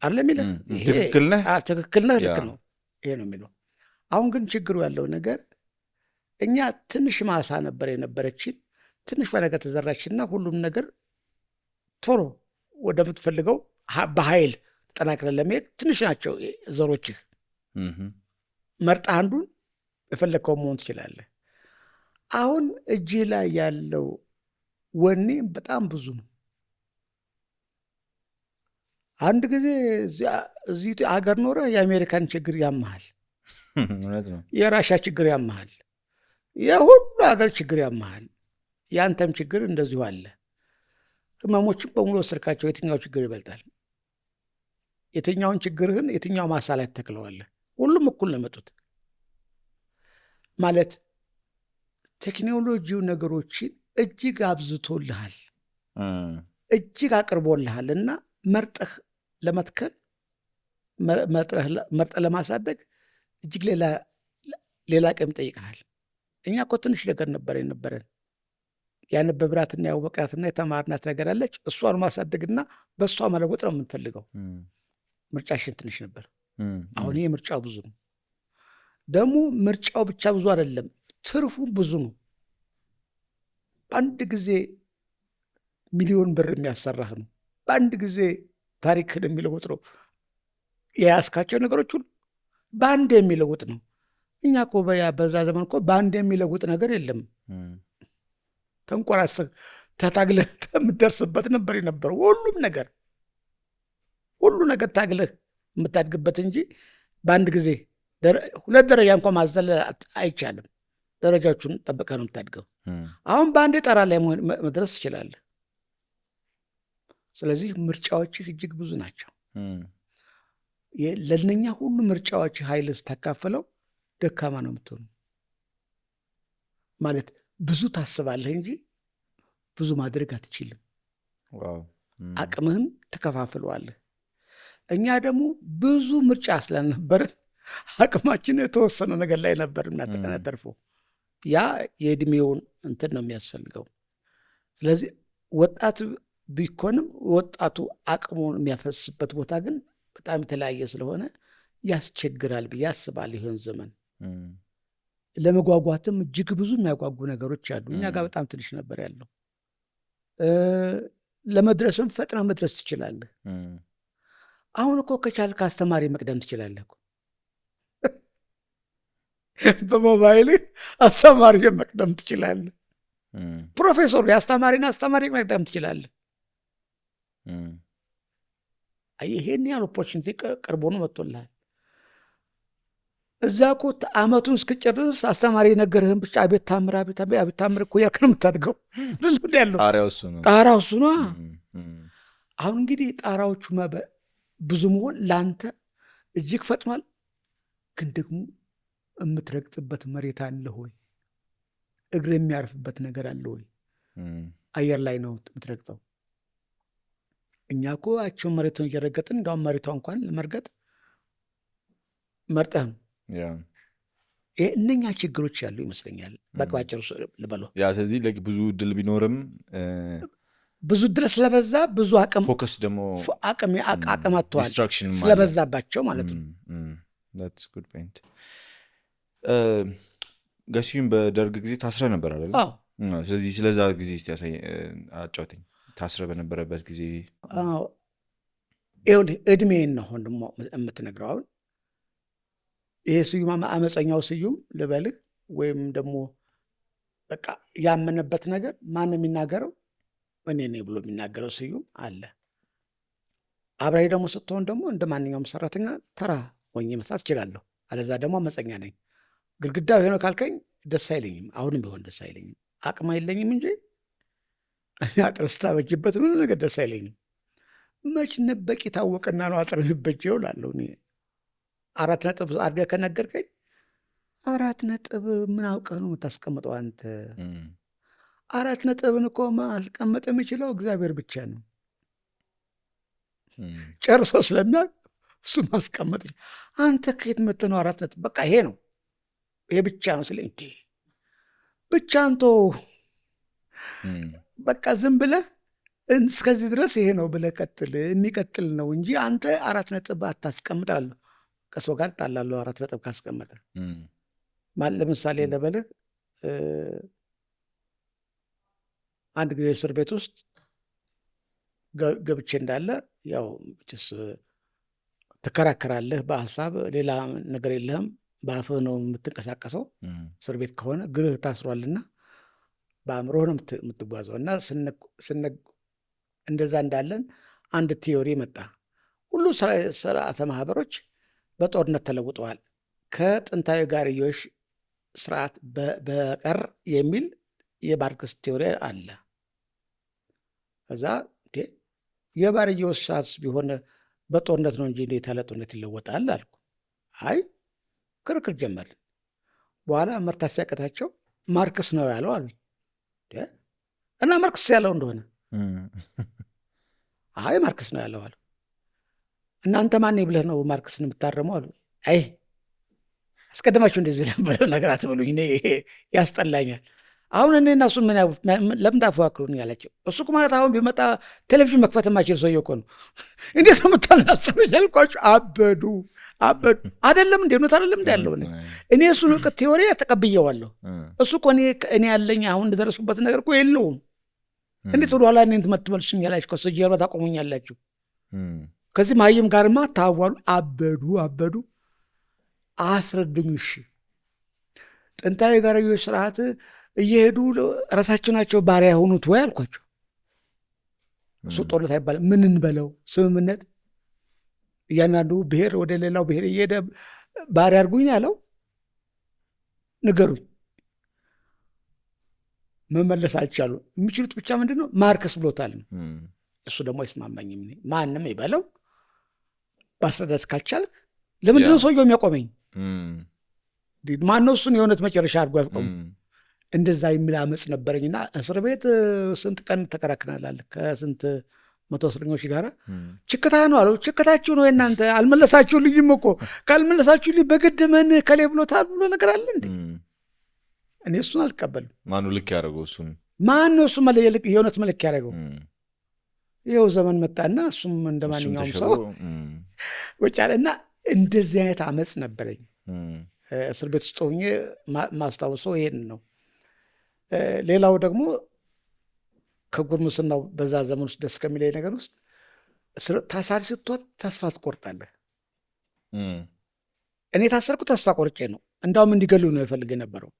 አለ የሚልህ። ትክክል ነህ፣ ትክክል ነህ፣ ልክ ነው፣ ይሄ ነው የሚለው። አሁን ግን ችግሩ ያለው ነገር እኛ ትንሽ ማሳ ነበር የነበረችን፣ ትንሽ ነገር ተዘራችና ሁሉም ነገር ቶሎ ወደምትፈልገው በኃይል ተጠናክረን ለመሄድ ትንሽ ናቸው ዘሮችህ። መርጣ አንዱን የፈለግከው መሆን ትችላለህ። አሁን እጅህ ላይ ያለው ወኔ በጣም ብዙ ነው። አንድ ጊዜ እዚህ አገር ኖረህ የአሜሪካን ችግር ያመሃል፣ የራሻ ችግር ያመሃል፣ የሁሉ ሀገር ችግር ያመሃል። የአንተም ችግር እንደዚሁ አለ። ህመሞችን በሙሉ ወሰድካቸው፣ የትኛው ችግር ይበልጣል? የትኛውን ችግርህን የትኛው ማሳ ላይ ተክለዋለህ? ሁሉም እኩል ነው የመጡት። ማለት ቴክኖሎጂው ነገሮችን እጅግ አብዝቶልሃል፣ እጅግ አቅርቦልሃል እና መርጠህ ለመትከል መርጠህ ለማሳደግ እጅግ ሌላ ቀን ይጠይቀሃል። እኛ እኮ ትንሽ ነገር ነበር የነበረን፣ ያነበብናትና ያወቅናትና የተማርናት ነገር አለች። እሷን ማሳደግና በእሷ መለወጥ ነው የምንፈልገው። ምርጫሽን ትንሽ ነበር። አሁን ይሄ ምርጫው ብዙ ነው። ደግሞ ምርጫው ብቻ ብዙ አይደለም፣ ትርፉ ብዙ ነው። በአንድ ጊዜ ሚሊዮን ብር የሚያሰራህ ነው። በአንድ ጊዜ ታሪክን የሚለውጥ ነው። የያዝካቸው ነገሮች ሁሉ በአንድ የሚለውጥ ነው። እኛ እኮ በዛ ዘመን እኮ በአንድ የሚለውጥ ነገር የለም። ተንቆራስህ ተታግለህ የምትደርስበት ነበር የነበረው። ሁሉ ነገር ታግለህ የምታድግበት እንጂ በአንድ ጊዜ 2 ደረጃ እንኳ ማዘል አይቻልም። ደረጃዎቹን ጠብቀህ ነው የምታድገው። አሁን በአንድ ጣራ ላይ መድረስ ትችላለህ። ስለዚህ ምርጫዎችህ እጅግ ብዙ ናቸው። ለእነኛ ሁሉ ምርጫዎች ኃይል ስታካፍለው ደካማ ነው የምትሆኑ። ማለት ብዙ ታስባለህ እንጂ ብዙ ማድረግ አትችልም። አቅምህን ተከፋፍለዋለህ። እኛ ደግሞ ብዙ ምርጫ ስላልነበረን አቅማችን የተወሰነ ነገር ላይ ነበር እናተርፈው። ያ የእድሜውን እንትን ነው የሚያስፈልገው። ስለዚህ ወጣት ቢኮንም ወጣቱ አቅሙን የሚያፈስበት ቦታ ግን በጣም የተለያየ ስለሆነ ያስቸግራል ብዬ አስባለሁ። ይሆን ዘመን ለመጓጓትም እጅግ ብዙ የሚያጓጉ ነገሮች አሉ። እኛ ጋር በጣም ትንሽ ነበር ያለው። ለመድረስም ፈጥነህ መድረስ ትችላለህ። አሁን እኮ ከቻልክ አስተማሪ መቅደም ትችላለህ። በሞባይልህ አስተማሪ መቅደም ትችላለህ። ፕሮፌሰሩ የአስተማሪን አስተማሪ መቅደም ትችላለህ። ይሄን ያህል ኦፖርቹኒቲ ቀርቦ ነው መጥቶልሃል። እዛ እኮ አመቱን እስክጨርስ አስተማሪ ነገርህን ብቻ አቤት ታምር እኮ ያልክ ነው የምታድገው። ያለው ጣራው እሱ ነው። አሁን እንግዲህ ጣራዎቹ ብዙ መሆን ለአንተ እጅግ ፈጥኗል። ግን ደግሞ የምትረግጥበት መሬት አለ ሆይ? እግር የሚያርፍበት ነገር አለ ሆይ? አየር ላይ ነው የምትረግጠው። እኛ እኮ አቸውን መሬቱን እየረገጥን እንደውም መሬቷ እንኳን ለመርገጥ መርጠህ ነው። እነኛ ችግሮች ያሉ ይመስለኛል። በቅባጭሩ ልበለው። ስለዚህ ብዙ እድል ቢኖርም ብዙ እድል ስለበዛ ብዙ አቅም ፎከስ ደግሞ አቅም አጥተዋል ስለበዛባቸው ማለት ነው። ጋሽም በደርግ ጊዜ ታስረ ነበር አይደል? ስለዚህ ስለዛ ጊዜ እስቲ አጫውተኝ። ታስረ በነበረበት ጊዜ ይኸውልህ እድሜን ነው አሁን ደግሞ የምትነግረው። አሁን ይሄ ስዩም አመፀኛው ስዩም ልበልህ ወይም ደግሞ በቃ ያመነበት ነገር ማን የሚናገረው? እኔ ነኝ ብሎ የሚናገረው ስዩም አለ። አብራይ ደግሞ ስትሆን ደግሞ እንደ ማንኛውም ሰራተኛ ተራ ሆኜ መስራት እችላለሁ። አለዛ ደግሞ አመፀኛ ነኝ። ግድግዳው ይሄ ነው ካልከኝ ደስ አይለኝም። አሁንም ቢሆን ደስ አይለኝም። አቅም አይለኝም እንጂ አጥር ስታበጅበት ምንም ነገር ደስ አይለኝም። መች ነበቂ ታወቅና ነው አጥር የሚበጀው እላለሁ እኔ። 4 ነጥብ አድርገህ ከነገርከኝ 4 ነጥብ ምን አውቀህ ነው የምታስቀምጠው አንተ? 4 ነጥብን እኮ ማስቀመጥ የሚችለው እግዚአብሔር ብቻ ነው። ጨርሶ ስለሚያውቅ እሱ ማስቀመጥ። አንተ ከየት መጥተህ ነው 4 ነጥብ? በቃ ይሄ ነው ይሄ ብቻ ነው ስለኝ እንዴ ብቻ አንቶ በቃ ዝም ብለህ እስከዚህ ድረስ ይሄ ነው ብለህ ቀጥል። የሚቀጥል ነው እንጂ አንተ 4 ነጥብ አታስቀምጣለሁ። ከሰው ጋር ጣላለሁ 4 ነጥብ ካስቀመጠ ማለት ለምሳሌ ለበልህ አንድ ጊዜ እስር ቤት ውስጥ ገብቼ እንዳለ ያው ትከራከራለህ በሀሳብ ሌላ ነገር የለህም። በአፍህ ነው የምትንቀሳቀሰው። እስር ቤት ከሆነ ግርህ ታስሯልና በአእምሮህ ነው የምትጓዘው። እና እንደዛ እንዳለን አንድ ቲዮሪ መጣ። ሁሉ ስርዓተ ማህበሮች በጦርነት ተለውጠዋል ከጥንታዊ ጋርዮሽ ስርዓት በቀር የሚል የማርክስ ቲዮሪ አለ። እዛ የባርዮሽ ስርዓት ቢሆን በጦርነት ነው እንጂ እንዴት ያለ ጦርነት ይለወጣል አልኩ። አይ ክርክር ጀመርን። በኋላ መርታት ሲያቀታቸው ማርክስ ነው ያለው አሉ። እና ማርክስ ያለው እንደሆነ አይ ማርክስ ነው ያለው አሉ። እናንተ ማን ብለህ ነው ማርክስን የምታረመው አሉ። አይ አስቀድማችሁ እንደዚህ ብለው ነገር አትበሉኝ፣ እኔ ያስጠላኛል። አሁን እኔ እና እሱን ለምን ታፎካክሩኝ ያላቸው። እሱ ማለት አሁን ቢመጣ ቴሌቪዥን መክፈት የማይችል ሰውዬ እኮ ነው። እንዴት ነው የምታናስሩ ያልኳቸው። አበዱ አይደለም እንደ እውነት አይደለም እንደ ያለው እኔ እሱን እውቀት ቴዎሪ ተቀብየዋለሁ። እሱ እኮ እኔ ያለኝ አሁን እንደደረሱበት ነገር እኮ የለውም። እንዴት ወደ ኋላ እኔን ትመልሱኝ ያላችሁ ከሱ ጀርባ ታቆሙኛላችሁ። ከዚህ ማየም ጋርማ ታዋሉ። አበዱ አስረዱኝ። እሺ ጥንታዊ ጋርዮሽ ስርዓት እየሄዱ ራሳቸው ናቸው ባሪያ የሆኑት ወይ አልኳቸው። እሱ ጦርነት አይባልም። ምን እንበለው ስምምነት፣ እያንዳንዱ ብሔር ወደ ሌላው ብሔር እየሄደ ባሪያ አድርጉኝ ያለው ንገሩኝ። መመለስ አልቻሉ። የሚችሉት ብቻ ምንድን ነው ማርክስ ብሎታል። እሱ ደግሞ አይስማማኝም። ማንም ይበለው ማስረዳት ካልቻልክ ለምንድነው ሰውየው የሚያቆመኝ? ማነው እሱን የእውነት መጨረሻ አድርጎ ያቆሙ? እንደዛ የሚል አመፅ ነበረኝና እስር ቤት ስንት ቀን ተከራክረናል ከስንት መቶ እስረኞች ጋር። ችክታ ነው አለው። ችክታችሁ ነው የእናንተ፣ አልመለሳችሁልኝም እኮ። ካልመለሳችሁልኝ በግድ ምን ከሌ ብሎታል ብሎ ነገር አለ እንዴ? እኔ እሱን አልቀበልም። ማኑ ልክ ያደረገው እሱን? ማነው እሱ የእውነት መልክ ያደረገው? ይኸው ዘመን መጣና እሱም እንደ ማንኛውም ሰው ወጫለ እና እንደዚህ አይነት አመፅ ነበረኝ እስር ቤት ውስጥ ሆኜ ማስታውሰው ይሄን ነው። ሌላው ደግሞ ከጉርምስናው በዛ ዘመን ውስጥ ደስ ከሚለኝ ነገር ውስጥ ታሳሪ ስትሆን ተስፋ ትቆርጣለህ። እኔ ታሰርኩ ተስፋ ቆርጬ ነው። እንዳውም እንዲገሉ ነው የፈልግ የነበረው።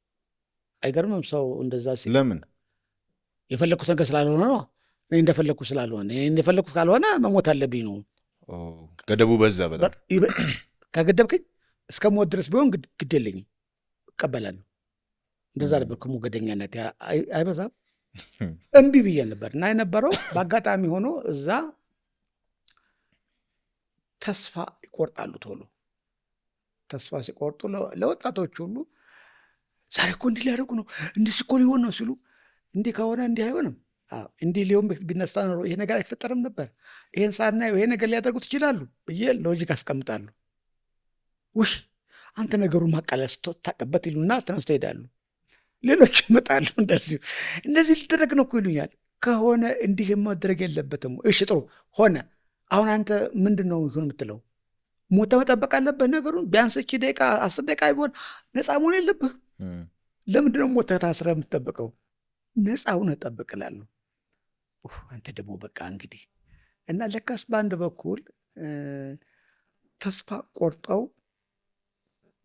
አይገርምም? ሰው እንደዛ ሲል ለምን? የፈለግኩት ነገር ስላልሆነ ነው። እኔ እንደፈለግኩ ስላልሆነ፣ እንደፈለግኩት ካልሆነ መሞት አለብኝ ነው። ገደቡ በዛ። በጣም ከገደብክኝ እስከ ሞት ድረስ ቢሆን ግድ የለኝም፣ እቀበላለሁ። እንደዛ ነበር ከሞገደኛነት። አይበዛም? እምቢ ብዬ ነበር። እና የነበረው በአጋጣሚ ሆኖ እዛ ተስፋ ይቆርጣሉ ቶሎ። ተስፋ ሲቆርጡ ለወጣቶች ሁሉ ዛሬ እኮ እንዲህ ሊያደርጉ ነው፣ እንዲህ እኮ ሊሆን ነው ሲሉ፣ እንዲህ ከሆነ እንዲህ አይሆንም፣ እንዲህ ሊሆን ቢነሳ ኖሮ ይሄ ነገር አይፈጠርም ነበር፣ ይሄን ሳናየው ይሄ ነገር ሊያደርጉት ይችላሉ ብዬ ሎጂክ አስቀምጣሉ። ውይ አንተ ነገሩን ማቃለስ ታቀበት ይሉና ተነስተው ይሄዳሉ። ሌሎች ይመጣሉ፣ እንደዚህ ሊደረግ ነው እኮ ይሉኛል። ከሆነ እንዲህ ማድረግ የለበትም። እሺ ጥሩ ሆነ። አሁን አንተ ምንድን ነው ይሁን የምትለው? ሞተ መጠበቅ አለብህ ነገሩን። ቢያንስ 10 ደቂቃ ቢሆን ነፃ መሆን የለብህ? ለምንድን ነው ሞተ ታስረህ የምትጠብቀው? ነፃ ሁነህ ጠብቅ እላለሁ። አንተ ደግሞ በቃ እንግዲህ እና ለካስ በአንድ በኩል ተስፋ ቆርጠው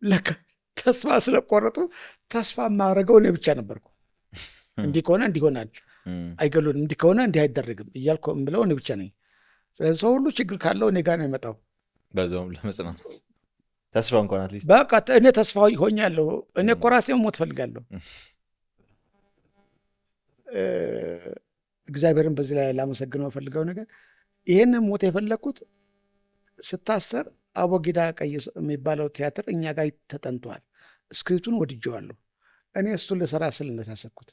ለካ ተስፋ ስለቆረጡ ተስፋ የማደርገው እኔ ብቻ ነበርኩ። እንዲህ ከሆነ እንዲህ ይሆናል፣ አይገሉንም፣ እንዲህ ከሆነ እንዲህ አይደረግም እያልኩ የምለው እኔ ብቻ ነኝ። ስለዚህ ሰው ሁሉ ችግር ካለው እኔ ጋር ነው የመጣው። በዛውም ለመጽናናት ተስፋ እንኳን አትሊስት በቃ እኔ ተስፋ ሆኛለሁ። እኔ እኮ ራሴ ሞት ፈልጋለሁ። እግዚአብሔርን በዚህ ላይ ላመሰግነው ፈልገው ነገር ይሄንን ሞት የፈለግኩት ስታሰር አቦጊዳ ቀይ የሚባለው ቲያትር እኛ ጋር ተጠንቷል። ስክሪፕቱን ወድጀዋለሁ። እኔ እሱን ልሰራ ስል እንደታሰብኩት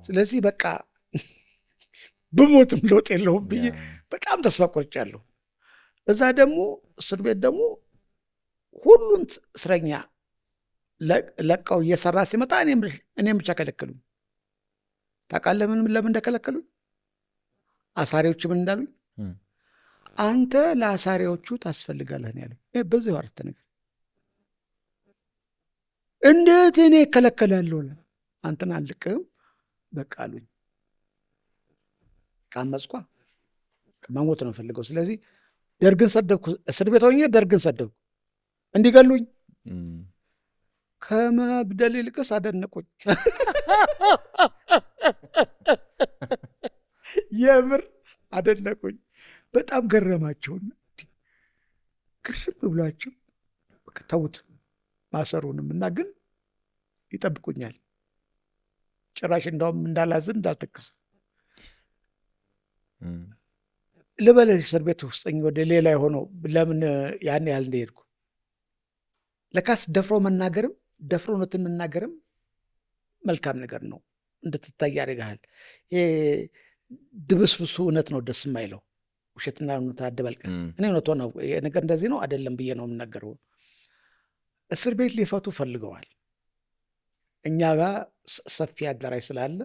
ስለዚህ በቃ ብሞትም ለውጥ የለውም ብዬ በጣም ተስፋ ቆርጫለሁ። እዛ ደግሞ እስር ቤት ደግሞ ሁሉም እስረኛ ለቀው እየሰራ ሲመጣ እኔም ብቻ ከለከሉኝ። ታውቃለህ ለምን እንደከለከሉኝ? አሳሪዎቹ ምን እንዳሉኝ? አንተ ለአሳሪዎቹ ታስፈልጋለህ ነው ያሉኝ። በዚህ አረፍተ ነገር እንዴት እኔ እከለከላለሁ? አንተን አልቅም በቃ አሉኝ። ቃመጽኳ መሞት ነው ፈልገው። ስለዚህ ደርግን ሰደብኩ። እስር ቤት ሆኜ ደርግን ሰደብኩ እንዲገሉኝ። ከመግደል ይልቅስ አደነቁኝ። የምር አደነቁኝ። በጣም ገረማቸውና ግርም ብሏቸው ተዉት ማሰሩንም እና ግን ይጠብቁኛል። ጭራሽ እንዳውም እንዳላዝን እንዳልተከሱ ልበልህ እስር ቤት ውስጠኝ ወደ ሌላ የሆነው ለምን ያን ያህል እንደሄድኩ ለካስ ደፍሮ መናገርም ደፍሮ እውነትን መናገርም መልካም ነገር ነው። እንድትታይ ያደርግሃል። ድብስብሱ እውነት ነው ደስ የማይለው ውሸትና እውነት አደባልቀን እኔ እውነት ነው ነገር እንደዚህ ነው አይደለም ብዬ ነው የምናገረው። እስር ቤት ሊፈቱ ፈልገዋል። እኛ ጋር ሰፊ አዳራሽ ስላለ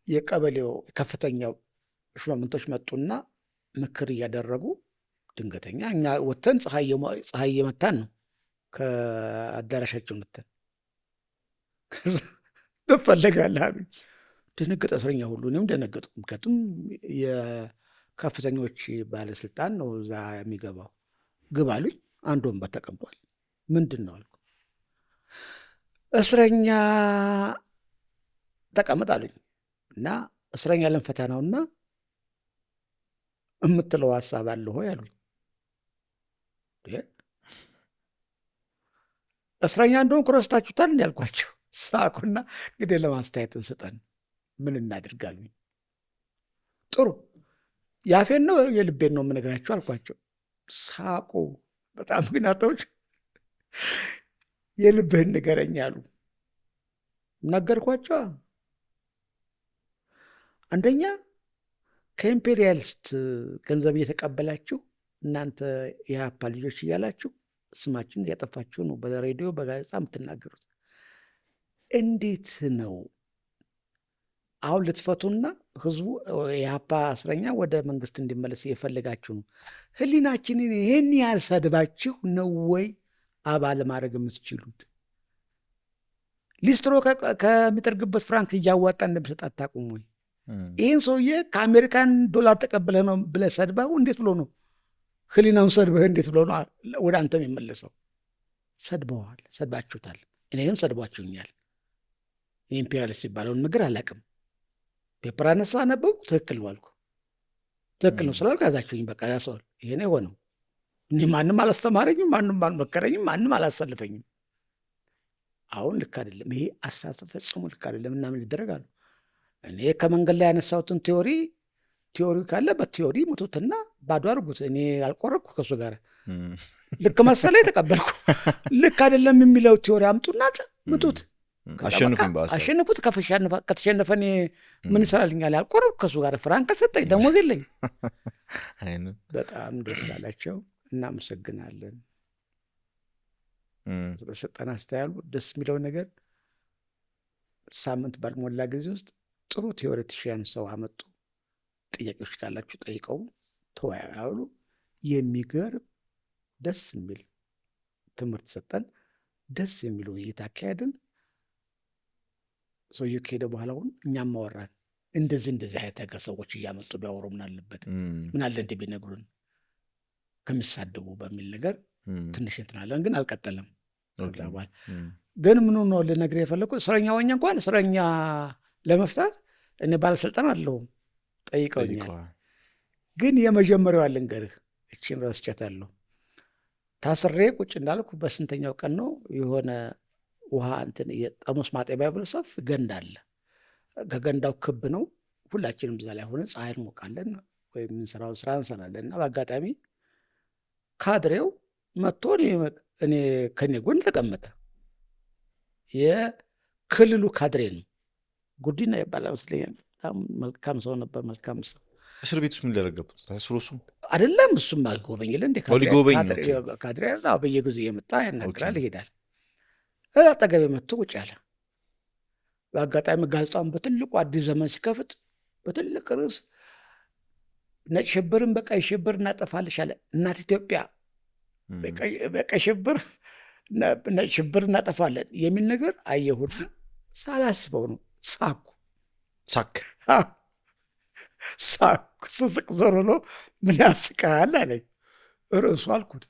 የቀበሌው ከፍተኛው ሹማምንቶች መጡና ምክር እያደረጉ ድንገተኛ እኛ ወተን ፀሐይ እየመታን ነው ከአዳራሻቸው መተን ከዛ ትፈለጋለህ አሉኝ። ደነገጠ እስረኛ ሁሉ፣ እኔም ደነገጥኩ። ምክንያቱም የከፍተኞች ባለስልጣን ነው እዛ የሚገባው። ግባ አሉኝ። አንድ ወንበር ተቀምጧል። ምንድን ነው አልኩ። እስረኛ ተቀመጥ አሉኝ እና እስረኛ ልንፈታ ነውና የምትለው ሀሳብ አለ ሆይ አሉኝ። እስረኛ እንደሆንኩ ረስታችሁታል እንዲ ያልኳቸው። ሳቁና እንግዲህ ለማስተያየት እንስጠን ምን እናድርጋሉኝ። ጥሩ ያፌን ነው የልቤን ነው የምነግራችሁ አልኳቸው። ሳቁ በጣም ምክንያቶች የልብህን ንገረኝ አሉ። ነገርኳቸው። አንደኛ ከኢምፔሪያሊስት ገንዘብ እየተቀበላችሁ እናንተ የሀፓ ልጆች እያላችሁ ስማችን እያጠፋችሁ ነው በሬዲዮ በጋዜጣ የምትናገሩት። እንዴት ነው አሁን ልትፈቱና ህዝቡ የሀፓ እስረኛ ወደ መንግስት እንዲመለስ እየፈለጋችሁ ነው? ህሊናችንን ይህን ያህል ሰድባችሁ ነው ወይ አባል ማድረግ የምትችሉት? ሊስትሮ ከሚጠርግበት ፍራንክ እያዋጣ እንደሚሰጥ አታውቁም ወይ? ይህን ሰውዬ ከአሜሪካን ዶላር ተቀብለህ ነው ብለህ ሰድበው እንዴት ብሎ ነው ህሊናውን ሰድበህ እንዴት ብሎ ነው ወደ አንተ የሚመለሰው? ሰድበዋል፣ ሰድባችሁታል። እኔም ሰድቧችሁኛል። ኢምፔሪያሊስት የሚባለውን ነገር አላውቅም። ፔፐር አነሳ ነበቡ። ትክክል ነው አልኩ። ትክክል ነው ስላልኩ ያዛችሁኝ። በቃ ያሰዋል። ይሄ ነው የሆነው። እኔ ማንም አላስተማረኝም፣ ማንም አልመከረኝም፣ ማንም አላሰልፈኝም። አሁን ልክ አይደለም ይሄ አሳሰብ ፈጽሞ ልክ አይደለም እና ምን ይደረጋሉ? እኔ ከመንገድ ላይ ያነሳሁትን ቲዮሪ ካለ በቲዮሪ ሙቱትና ባዶ አድርጉት። እኔ አልቆረብኩ ከሱ ጋር ልክ መሰለ የተቀበልኩ። ልክ አይደለም የሚለው ቲዮሪ አምጡና ሙቱት፣ አሸንፉት። ከተሸነፈ እኔ ምን ይሰራልኛል? አልቆረብኩ ከሱ ጋር። ፍራንክ አልሰጠኝ፣ ደሞዝ የለኝ። በጣም ደስ አላቸው። እናመሰግናለን ስለሰጠን አስተያሉ። ደስ የሚለው ነገር ሳምንት ባልሞላ ጊዜ ውስጥ ጥሩ ቴዎሬቲሽያን ሰው አመጡ። ጥያቄዎች ካላችሁ ጠይቀው ተወያዩ። የሚገርም ደስ የሚል ትምህርት ሰጠን። ደስ የሚል ውይይት አካሄድን። ሰውዬው ከሄደ በኋላ አሁን እኛም ማወራን እንደዚህ አይነት ሰዎች እያመጡ ቢያወሩ ምን አለበት? ምን አለ እንደ ቢነግሩን ከሚሳደቡ በሚል ነገር ትንሽ እንትናለን፣ ግን አልቀጠለም። ግን ምኑ ነው ልነግርህ የፈለኩት እስረኛ ሆኜ እንኳን እስረኛ ለመፍታት እኔ ባለስልጣን አለሁም ጠይቀውኛል። ግን የመጀመሪያዋ ልንገርህ፣ እችን ረስቻታለሁ። ታስሬ ቁጭ እንዳልኩ በስንተኛው ቀን ነው የሆነ ውሃ እንትን የጠርሙስ ማጠቢያ ብሎ ሰፊ ገንዳ አለ። ከገንዳው ክብ ነው። ሁላችንም እዛ ላይ ሆነ ፀሐይ እንሞቃለን ወይም የምንሰራውን ስራ እንሰራለን። እና በአጋጣሚ ካድሬው መጥቶ እኔ ከኔ ጎን ተቀመጠ። የክልሉ ካድሬ ነው። ጉዲና ይባላል መስለኛል። በጣም መልካም ሰው ነበር። መልካም ሰው። እስር ቤት ውስጥ ምን ሊያደርገበት ታስሮ? እሱ አይደለም እሱም አልጎበኝል እንዴ ካድሬ በየጊዜው እየመጣ ያናግራል፣ ይሄዳል። አጠገቤ መጥቶ ቁጭ አለ። በአጋጣሚ ጋዜጣውን በትልቁ አዲስ ዘመን ሲከፍት በትልቅ ርዕስ ነጭ ሽብርን በቀይ ሽብር እናጠፋልሽ አለ። እናት ኢትዮጵያ በቀይ ሽብር ነጭ ሽብር እናጠፋለን የሚል ነገር አየሁት። ሳላስበው ነው ሳኩ ስስቅ ዞር ብሎ ምን ያስቃል አለኝ። ርዕሱ አልኩት።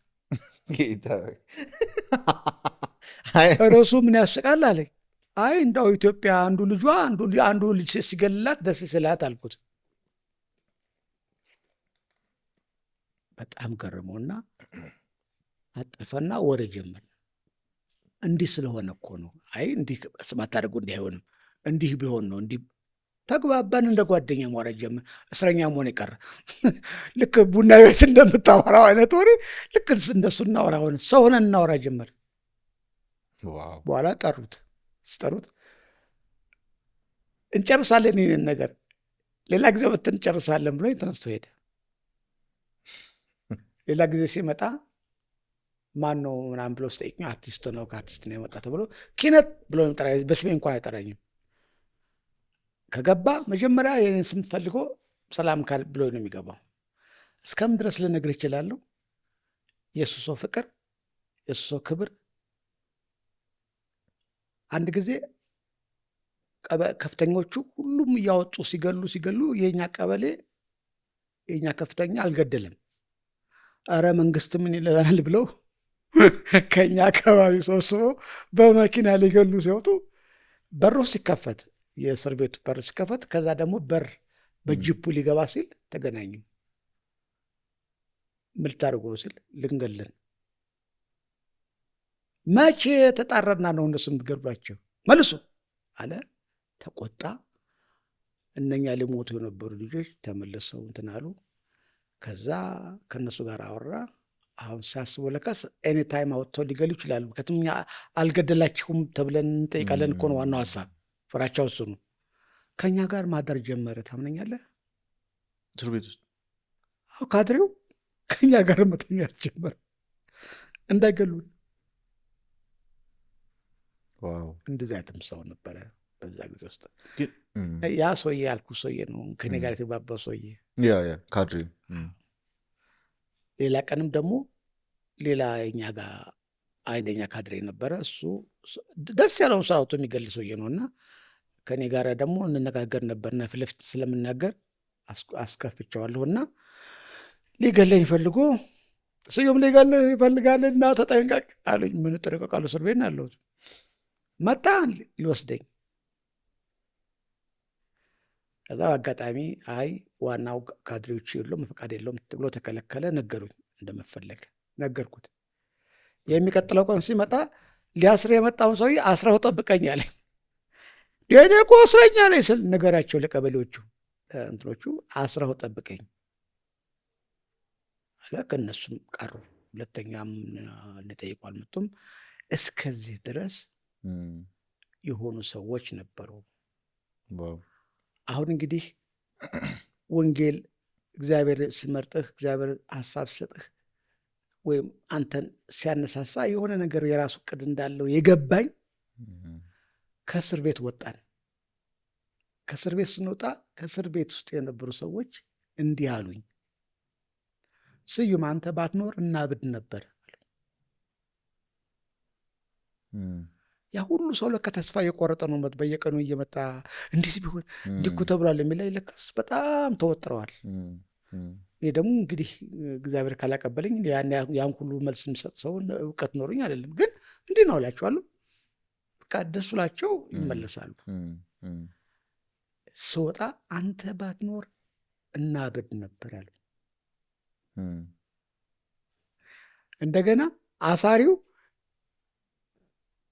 ርዕሱ ምን ያስቃል አለኝ። አይ እንዳው ኢትዮጵያ አንዱ ልጅ ሲገልላት ደስ ስላት አልኩት። በጣም ገርሞና አጠፈና ወሬ ጀመር። እንዲህ ስለሆነ እኮ ነው። አይ እንዲህ ስማታደርጉ እንዲህ አይሆንም፣ እንዲህ ቢሆን ነው እንዲህ ተግባባን። እንደ ጓደኛ ማውራት ጀመር። እስረኛ መሆን የቀረ ልክ ቡና ቤት እንደምታወራው አይነት ወሬ ልክ እንደሱ እናወራ ሆነ። ሰው ሆነን እናወራ ጀመር። በኋላ ስጠሩት እንጨርሳለን ይህንን ነገር ሌላ ጊዜ መተን እንጨርሳለን ብሎ ተነስቶ ሄደ። ሌላ ጊዜ ሲመጣ ማን ነው ምናምን ብሎ ስጠይቅኝ አርቲስት ነው ከአርቲስት ነው የመጣ ተብሎ ኪነት ብሎ በስሜ እንኳን አይጠራኝም። ከገባ መጀመሪያ የኔን ስም ፈልጎ ሰላም ካል ብሎ ነው የሚገባው። እስከምን ድረስ ልነግር ይችላለሁ። የእሱ ሰው ፍቅር፣ የእሱ ሰው ክብር። አንድ ጊዜ ከፍተኞቹ ሁሉም እያወጡ ሲገሉ የኛ ቀበሌ የኛ ከፍተኛ አልገደለም። አረ መንግስት ምን ይላል ብለው ከኛ አካባቢ ሰብስበው በመኪና ሊገሉ ሲወጡ በሩ ሲከፈት የእስር ቤቱ በር ሲከፈት ከዛ ደግሞ በር በጅፑ ሊገባ ሲል ተገናኙ። ምን ልታደርጉ ነው ሲል ልንገለን። መቼ ተጣራና ነው እነሱ የምትገድሏቸው መልሱ አለ። ተቆጣ። እነኛ ሊሞቱ የነበሩ ልጆች ተመልሰው እንትን አሉ። ከዛ ከእነሱ ጋር አወራ። አሁን ሲያስቡ ለካስ ኤኒ ታይም አወጥተው ሊገሉ ይችላሉ። ምክንያቱም እኛ አልገደላችሁም ተብለን እንጠይቃለን እኮ ነው ዋናው ሀሳብ። ፍራቻው እሱ ነው። ከእኛ ጋር ማደር ጀመረ። ታምነኛለህ? እስር ቤት ውስጥ ካድሬው ከእኛ ጋር መተኛት ጀመረ እንዳይገሉን። እንደዚህ አይነትም ሰው ነበረ በዛ ጊዜ ውስጥ። ያ ሰውዬ ያልኩ ሰውዬ ነው ከኔ ጋር የተባባው ሰውዬ ካድሬ። ሌላ ቀንም ደግሞ ሌላ የኛ ጋር አይደኛ ካድሬ ነበረ። እሱ ደስ ያለውን ስራ አውጥቶ የሚገል ሰውዬ ነው። እና ከኔ ጋር ደግሞ እንነጋገር ነበርና ፊት ለፊት ስለምናገር አስከፍቼዋለሁ። እና ሊገለኝ ፈልጎ ስዩም ሊገለህ ይፈልጋልና ተጠንቀቅ አሉኝ። ምን ጠንቀቃለሁ? እስር ቤት ነው ያለሁት። መጣ ሊወስደኝ። ከዛ በአጋጣሚ አይ ዋናው ካድሬዎቹ የለውም ፈቃድ የለውም ብሎ ተከለከለ። ነገሩኝ እንደመፈለግ ነገርኩት። የሚቀጥለው ቀን ሲመጣ ሊያስር የመጣውን ሰውዬ አስረው ጠብቀኝ አለኝ። እኔ እኮ እስረኛ ነኝ ስል ንገራቸው ለቀበሌዎቹ እንትኖቹ አስረው ጠብቀኝ አለ። ከእነሱም ቀሩ። ሁለተኛም ሊጠይቁ አልመጡም። እስከዚህ ድረስ የሆኑ ሰዎች ነበሩ። አሁን እንግዲህ ወንጌል እግዚአብሔር ሲመርጥህ እግዚአብሔር ሀሳብ ሲሰጥህ ወይም አንተን ሲያነሳሳ የሆነ ነገር የራሱ ዕቅድ እንዳለው የገባኝ ከእስር ቤት ወጣን። ከእስር ቤት ስንወጣ ከእስር ቤት ውስጥ የነበሩ ሰዎች እንዲህ አሉኝ፣ ስዩም አንተ ባትኖር እናብድ ነበር። ያ ሁሉ ሰው ለካ ተስፋ የቆረጠ ነው። በየቀኑ እየመጣ እንዲህ ቢሆን እንዲህ እኮ ተብሏል የሚል ለካስ በጣም ተወጥረዋል። እኔ ደግሞ እንግዲህ እግዚአብሔር ካላቀበለኝ ያን ሁሉ መልስ የሚሰጥ ሰው እውቀት ኖሮኝ አይደለም፣ ግን እንዲህ ነው እላቸዋለሁ። በቃ ደስ ብላቸው ይመለሳሉ። ስወጣ አንተ ባትኖር እናብድ ነበር አሉ። እንደገና አሳሪው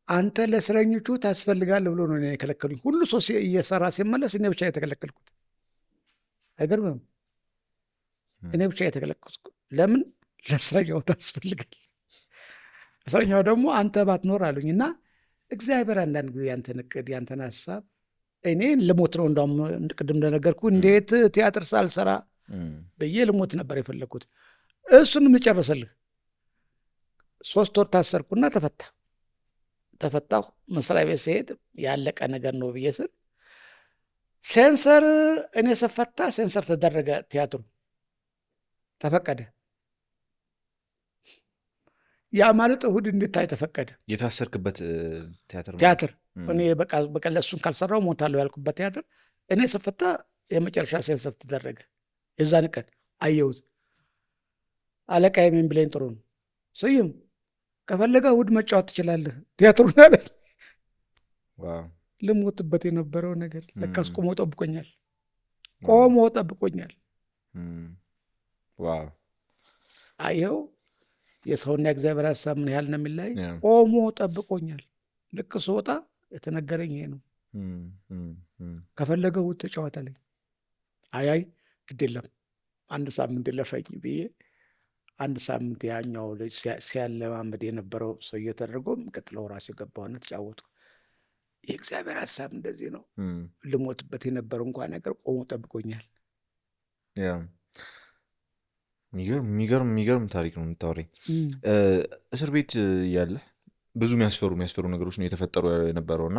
አንተ ለእስረኞቹ ታስፈልጋለህ ብሎ ነው የከለከሉኝ። ሁሉ ሰው እየሰራ ሲመለስ እኔ ብቻ የተከለከልኩት። አይገርምም? እኔ ብቻ የተከለከልኩት ለምን? ለእስረኛው ታስፈልጋል። እስረኛው ደግሞ አንተ ባትኖር አሉኝ። እና እግዚአብሔር አንዳንድ ጊዜ ያንተን እቅድ ያንተን ሀሳብ እኔ ልሞት ነው እንዳውም ቅድም እንደነገርኩ እንዴት ቲያትር ሳልሰራ ብዬ ልሞት ነበር የፈለግኩት። እሱንም ልጨርሰልህ 3 ወር ታሰርኩና ተፈታሁ። መስሪያ ቤት ስሄድ ያለቀ ነገር ነው ብዬ ስል ሴንሰር እኔ ስፈታ ሴንሰር ተደረገ፣ ቲያትሩ ተፈቀደ። ያ ማለት እሁድ እንድታይ ተፈቀደ። የታሰርክበት ቲያትር እኔ በቃ ለእሱን ካልሰራው ሞታለሁ ያልኩበት ቲያትር እኔ ስፈታ የመጨረሻ ሴንሰር ተደረገ። የዛን ቀን አየሁት። አለቃዬ ምን ብለኝ ጥሩ ነው ስዩም ከፈለገ እሁድ መጫወት ትችላለህ ቲያትሩን አለ። ልሞትበት የነበረው ነገር ለካስ ቆሞ ጠብቆኛል። አየው የሰውና የእግዚአብሔር ሀሳብ ምን ያህል ነው የሚላይ። ቆሞ ጠብቆኛል። ልክ ስወጣ የተነገረኝ ይሄ ነው። ከፈለገ እሁድ ተጫወት አለኝ። አይ ግድ የለም 1 ሳምንት ለፈኝ ብዬ 1 ሳምንት ያኛው ልጅ ሲያለማመድ የነበረው ሰውዬ ተደርጎ ቀጥለው ራሴ ገባሁና ተጫወቱ። የእግዚአብሔር ሀሳብ እንደዚህ ነው። ልሞትበት የነበረው እንኳን ነገር ቆሞ ጠብቆኛል። የሚገርም ታሪክ ነው የምታወራኝ። እስር ቤት ያለ ብዙ የሚያስፈሩ ነገሮች ነው የተፈጠሩ የነበረውና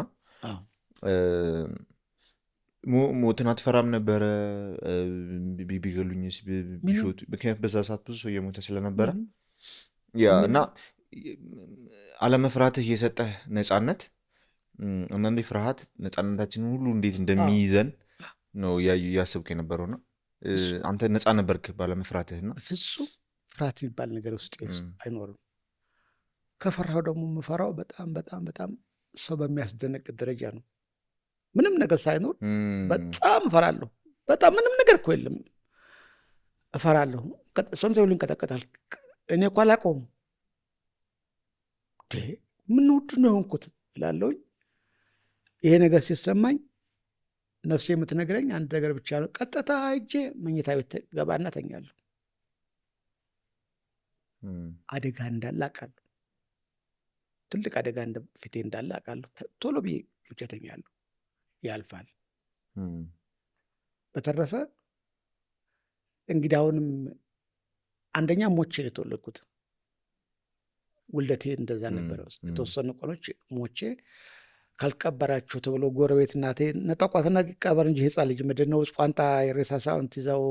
ሞትን አትፈራም ነበረ? ቢገሉኝስ ቢሾት? ምክንያቱም በዛ ሰዓት ብዙ ሰው እየሞተ ስለነበረ እና አለመፍራትህ የሰጠህ ነፃነት፣ አንዳንዴ ፍርሃት ነፃነታችንን ሁሉ እንዴት እንደሚይዘን ነው እያሰብክ የነበረውና አንተ ነፃ ነበርክ ባለመፍራትህና። ፍጹም ፍርሃት የሚባል ነገር ውስጥ አይኖርም። ከፈራው ደግሞ የምፈራው በጣም ሰው በሚያስደነቅ ደረጃ ነው። ምንም ነገር ሳይኖር በጣም እፈራለሁ። በጣም ምንም ነገር እኮ የለም እፈራለሁ። ሰምቶ ሁሉ ይንቀጠቀጣል። እኔ እኮ አላውቀውም። ምን ውድ ነው የሆንኩት እላለሁኝ። ይሄ ነገር ሲሰማኝ ነፍሴ የምትነግረኝ አንድ ነገር ብቻ ነው። ቀጥታ ሄጄ መኝታ ቤት ገባና ተኛለሁ። አደጋ እንዳለ አውቃለሁ። ትልቅ አደጋ ፊቴ እንዳለ አውቃለሁ። ቶሎ ብዬ ገብቼ ተኛለሁ። ያልፋል። በተረፈ እንግዲህ አሁንም አንደኛ ሞቼ የተወለድኩት ውልደቴ እንደዛ ነበረ። የተወሰኑ ቀኖች ሞቼ ካልቀበራችሁ ተብሎ ጎረቤት እናቴ ነጠቋትና ቀበር እንጂ ህፃን ልጅ ምንድን ነው ቋንጣ የሬሳ ሳውንት ይዘው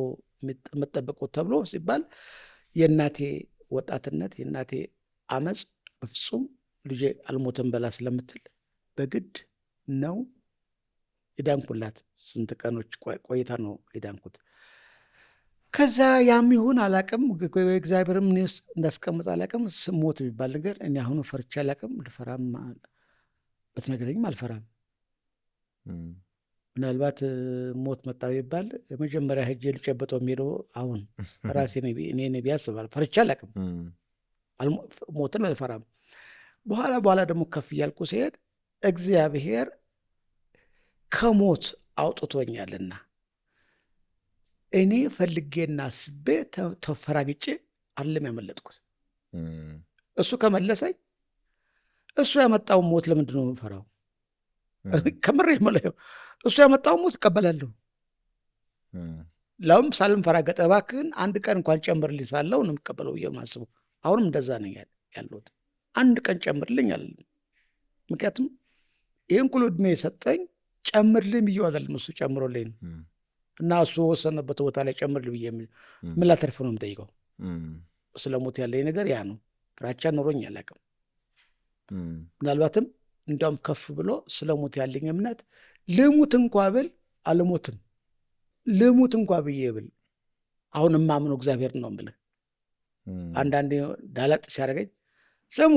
የምጠብቁት ተብሎ ሲባል የእናቴ ወጣትነት የእናቴ አመፅ በፍጹም ልጄ አልሞተም በላ ስለምትል በግድ ነው የዳንኩላት። ስንት ቀኖች ቆይታ ነው የዳንኩት። ከዛ ያም ይሁን አላቅም፣ እግዚአብሔርም እኔ እንዳስቀምጥ አላቅም። ሞት የሚባል ነገር እኔ አሁኑ ፈርቻ አላቅም። ልፈራም በትነገረኝም አልፈራም። ምናልባት ሞት መጣ ይባል የመጀመሪያ ሄጄ ልጨበጠው የሚሄደው አሁን ራሴ እኔ ቢያስባል ፈርቻ አላቅም። ሞትን አልፈራም። በኋላ ደግሞ ከፍ እያልኩ ሲሄድ እግዚአብሔር ከሞት አውጥቶኛልና እኔ ፈልጌና አስቤ ተፈራግጬ አለም ያመለጥኩት። እሱ ከመለሰኝ እሱ ያመጣውን ሞት ለምንድን ነው የምፈራው? ከምሬ የምለው እሱ ያመጣውን ሞት እቀበላለሁ። ለውም ሳልፈራገጥ እባክህን አንድ ቀን እንኳን ጨምርልኝ ሳለው ነው የምቀበለው ብዬ የማስበው። አሁንም እንደዛ ነኝ ያለሁት። አንድ ቀን ጨምርልኝ አለ። ምክንያቱም ይህን ሁሉ ዕድሜ የሰጠኝ ጨምርልኝ ብዬ አይደለም እሱ ጨምሮልኝ እና እሱ ወሰነበት ቦታ ላይ ጨምርልኝ ብዬ ምን ላተርፍ ነው የምጠይቀው? ስለ ሞት ያለኝ ነገር ያ ነው። ፍራቻ ኖሮኝ አላውቅም። ምናልባትም እንዲያውም ከፍ ብሎ ስለ ሞት ያለኝ እምነት ልሙት እንኳ ብል አልሞትም፣ ልሙት እንኳ ብዬ ብል አሁን የማምነው እግዚአብሔር ነው የምልህ። አንዳንዴ ዳላጥ ሲያደርገኝ ስሙ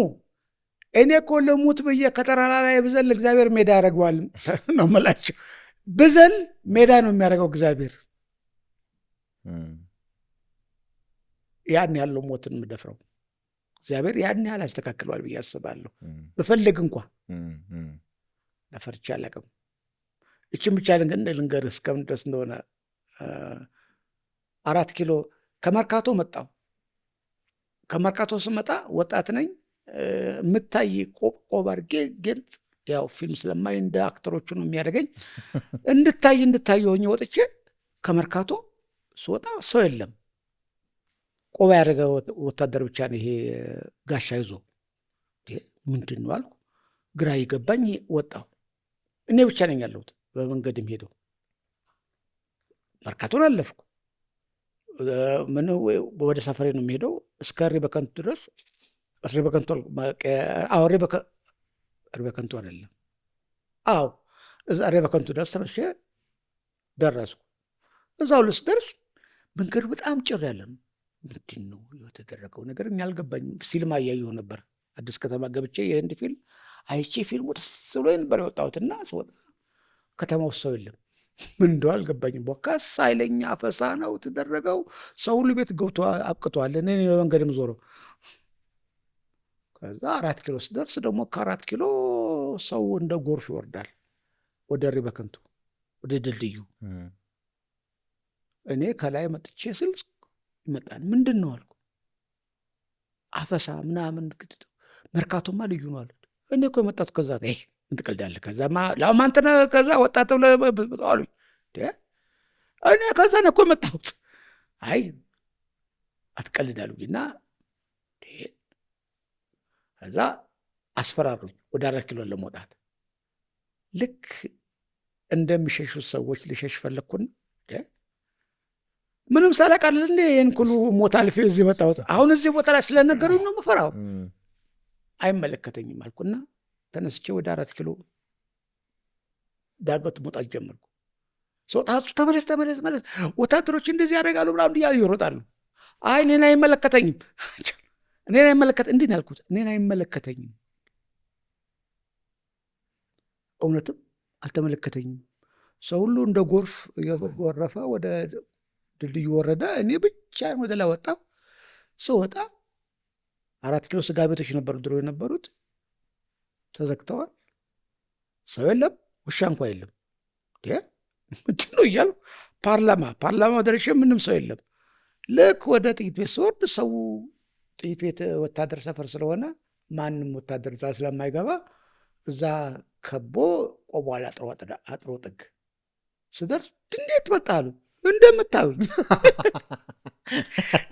እኔ እኮ ልሙት ብዬ ከተራራ ላይ ብዘል እግዚአብሔር ሜዳ ያደርገዋል ነው የምላቸው። ብዘል ሜዳ ነው የሚያደርገው እግዚአብሔር። ያን ያለው ሞትን የምደፍረው እግዚአብሔር ያን ያህል ያስተካክለዋል ብዬ አስባለሁ። ብፈልግ እንኳ ለፈርቻ አላውቅም። እችን ብቻ ልንገርህ እስከምን ድረስ እንደሆነ 4 ኪሎ ከመርካቶ መጣሁ። ከመርካቶ ስመጣ ወጣት ነኝ። የምታይ ቆብ አድርጌ ግን ያው ፊልም ስለማይ እንደ አክተሮቹ ነው የሚያደርገኝ። እንድታይ ሆኜ ወጥቼ ከመርካቶ ስወጣ ሰው የለም። ቆባ ያደረገ ወታደር ብቻ ነው፣ ይሄ ጋሻ ይዞ። ምንድን ነው አልኩ። ግራ ይገባኝ ወጣሁ። እኔ ብቻ ነኝ ያለሁት። በመንገድም ሄደው መርካቶን አለፍኩ። ምን ወደ ሰፈሬ ነው የሚሄደው። እስከ ሪበከንቱ ድረስ ሪበከንቱ አይደለም፣ አዎ እዛ ሪበከንቱ ድረስ ተነሼ ደረስኩ። እዛው ልስደርስ መንገዱ በጣም ጭር ያለ ነው። ምንድን ነው የተደረገው ነገር አልገባኝም። ፊልም አያየሁ ነበር። አዲስ ከተማ ገብቼ የህንድ ፊልም አይቼ ፊልሙ ደስ ብሎኝ ነበር የወጣሁትና ስወጣ ከተማ ውስጥ ሰው የለም። ምን እንደው አልገባኝም። ቦካስ ኃይለኛ አፈሳ ነው የተደረገው። ሰው ሁሉ ቤት ገብቶ አብቅቷል። እኔ በመንገድም ዞሮ ከዛ 4 ኪሎ ስደርስ ደግሞ ከ4 ኪሎ ሰው እንደ ጎርፍ ይወርዳል ወደ ሪበከንቱ ወደ ድልድዩ። እኔ ከላይ መጥቼ ስል ይመጣል። ምንድን ነው አልኩ። አፈሳ ምናምን መርካቶማ ልዩ ነው አሉት። እኔ እኮ የመጣሁት ከዛ ነው። እንትቀልዳለህ ከዛማ ለማንተነ ከዛ ወጣት ብለው አሉኝ። እኔ ከዛ ነው እኮ የመጣሁት። አይ አትቀልዳሉኝና ከዛ አስፈራሩኝ ወደ 4 ኪሎ ለመውጣት። ልክ እንደሚሸሹት ሰዎች ልሸሽ ፈለግኩና ምንም ሳላቃልል እንደ ይህን ሁሉ ሞት አልፌ እዚህ መጣሁት። አሁን እዚህ ቦታ ላይ ስለነገሩኝ ነው የምፈራው። አይመለከተኝም አልኩና ተነስቼ ወደ 4 ኪሎ ዳገቱ መውጣት ጀመርኩ። ሰውታቱ ተመለስ ወታደሮች እንደዚህ ያደርጋሉ ምናምን እያሉ ይሮጣሉ። አይ እኔን አይመለከተኝም፣ እንዲህ ነው ያልኩት። እኔን አይመለከተኝም። እውነትም አልተመለከተኝም። ሰው ሁሉ እንደ ጎርፍ እየጎረፈ ወደ ድልድዩ ወረደ። እኔ ብቻ ወደ ላይ ወጣሁ። ስወጣ 4 ኪሎ ስጋ ቤቶች ነበሩ ድሮ የነበሩት፣ ተዘግተዋል። ሰው የለም፣ ውሻ እንኳ የለም። ምንድን ነው እያሉ ፓርላማ ደርሼ ምንም ሰው የለም። ልክ ወደ ጥይት ቤት ስወርድ ሰው ጥይት ቤት ወታደር ሰፈር ስለሆነ ማንም ወታደር እዛ ስለማይገባ እዛ ከቦ ቆሟል አጥሮ ጥግ። ስደርስ እንዴት መጣ አሉ። እንደምታዩኝ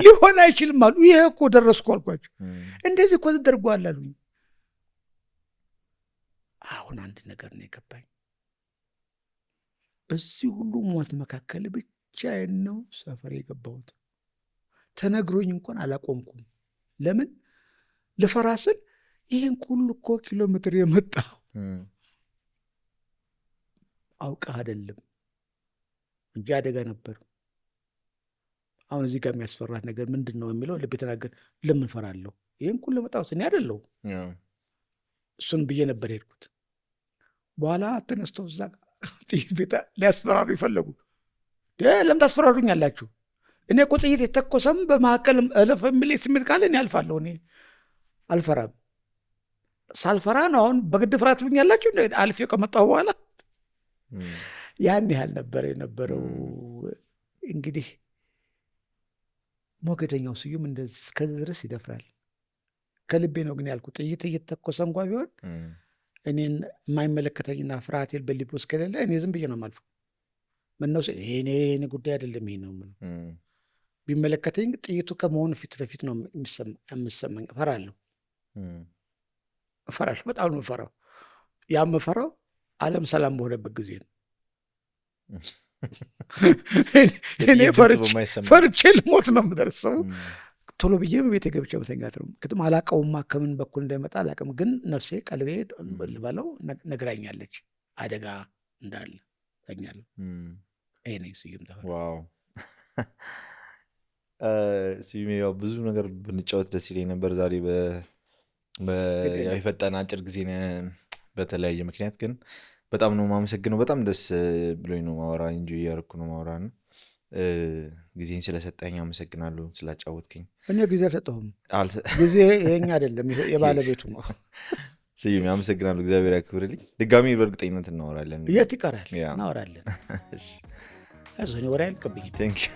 ሊሆን አይችልም አሉ። ይሄ እኮ ደረስኩ አልኳቸው። እንደዚህ እኮ ተደርጓል አሉኝ። አሁን አንድ ነገር ነው የገባኝ። በዚህ ሁሉ ሞት መካከል ብቻዬን ነው ሰፈር የገባሁት። ተነግሮኝ እንኳን አላቆምኩም። ለምን ልፈራ ስል ይህን ሁሉ እኮ ኪሎ ሜትር የመጣው አውቀህ አይደለም እንጂ አደጋ ነበር። አሁን እዚህ ጋር የሚያስፈራት ነገር ምንድን ነው የሚለው ልብ የተናገር ለምን ፈራለሁ? ይህን ሁሉ መጣሁት እኔ አይደለሁ። እሱን ብዬ ነበር ሄድኩት። በኋላ ተነስተው እዛ ጥይት ቤት ሊያስፈራሩ ይፈለጉ። ለምን ታስፈራሩኝ አላችሁ? እኔ እኮ ጥይት የተኮሰም በመካከል እለፍ የሚል ስሜት ካለ እኔ አልፋለሁ። እኔ አልፈራም። ሳልፈራ ነው አሁን በግድ ፍራት ብኛላችሁ አልፌ ከመጣሁ በኋላ። ያን ያህል ነበር የነበረው። እንግዲህ ሞገደኛው ስዩም እንደዚህ እስከዚህ ድረስ ይደፍራል። ከልቤ ነው ግን ያልኩት። ጥይት እየተኮሰ እንኳ ቢሆን እኔን የማይመለከተኝና ፍርሃት በልቤ ውስጥ ከሌለ እኔ ዝም ብዬ ነው የማልፈው። ምነው እኔ ጉዳይ አይደለም ይሄ ነው የምለው። ቢመለከተኝ ጥይቱ ከመሆኑ ፊት በፊት ነው የምሰማኝ። እፈራለሁ፣ በጣም ነው የምፈራው። ያ የምፈራው ዓለም ሰላም በሆነበት ጊዜ ነው። እኔ ፈርቼ ልሞት ነው የምደርሰው። ቶሎ ብዬ ቤቴ ገብቼ መተኛት ነው። ክትም አላቀውማ ከምን በኩል እንደመጣ አላቅም። ግን ነፍሴ ቀልቤ ልበለው ነግራኛለች አደጋ እንዳለ። ተኛለሁ። ይሄ ነኝ ስዩም ተፈራ። ዋው ስዩም፣ ያው ብዙ ነገር ብንጫወት ደስ ይለኝ ነበር ዛሬ የፈጠነ አጭር ጊዜ በተለያየ ምክንያት። ግን በጣም ነው የማመሰግነው። በጣም ደስ ብሎኝ ነው ማውራ እንጂ እያደረኩ ነው ማውራ ነው። ጊዜን ስለሰጠኝ አመሰግናለሁ። ስላጫወትከኝ እኔ ጊዜ አልሰጠሁም። ጊዜ የኛ አይደለም የባለቤቱ ነው። ስዩም አመሰግናለሁ። እግዚአብሔር ያክብርልኝ። ድጋሚ በእርግጠኝነት እናወራለን። የት ይቀራል? እናወራለን። እሺ ወሬ አይልቅብኝ። ቴንክ ዩ።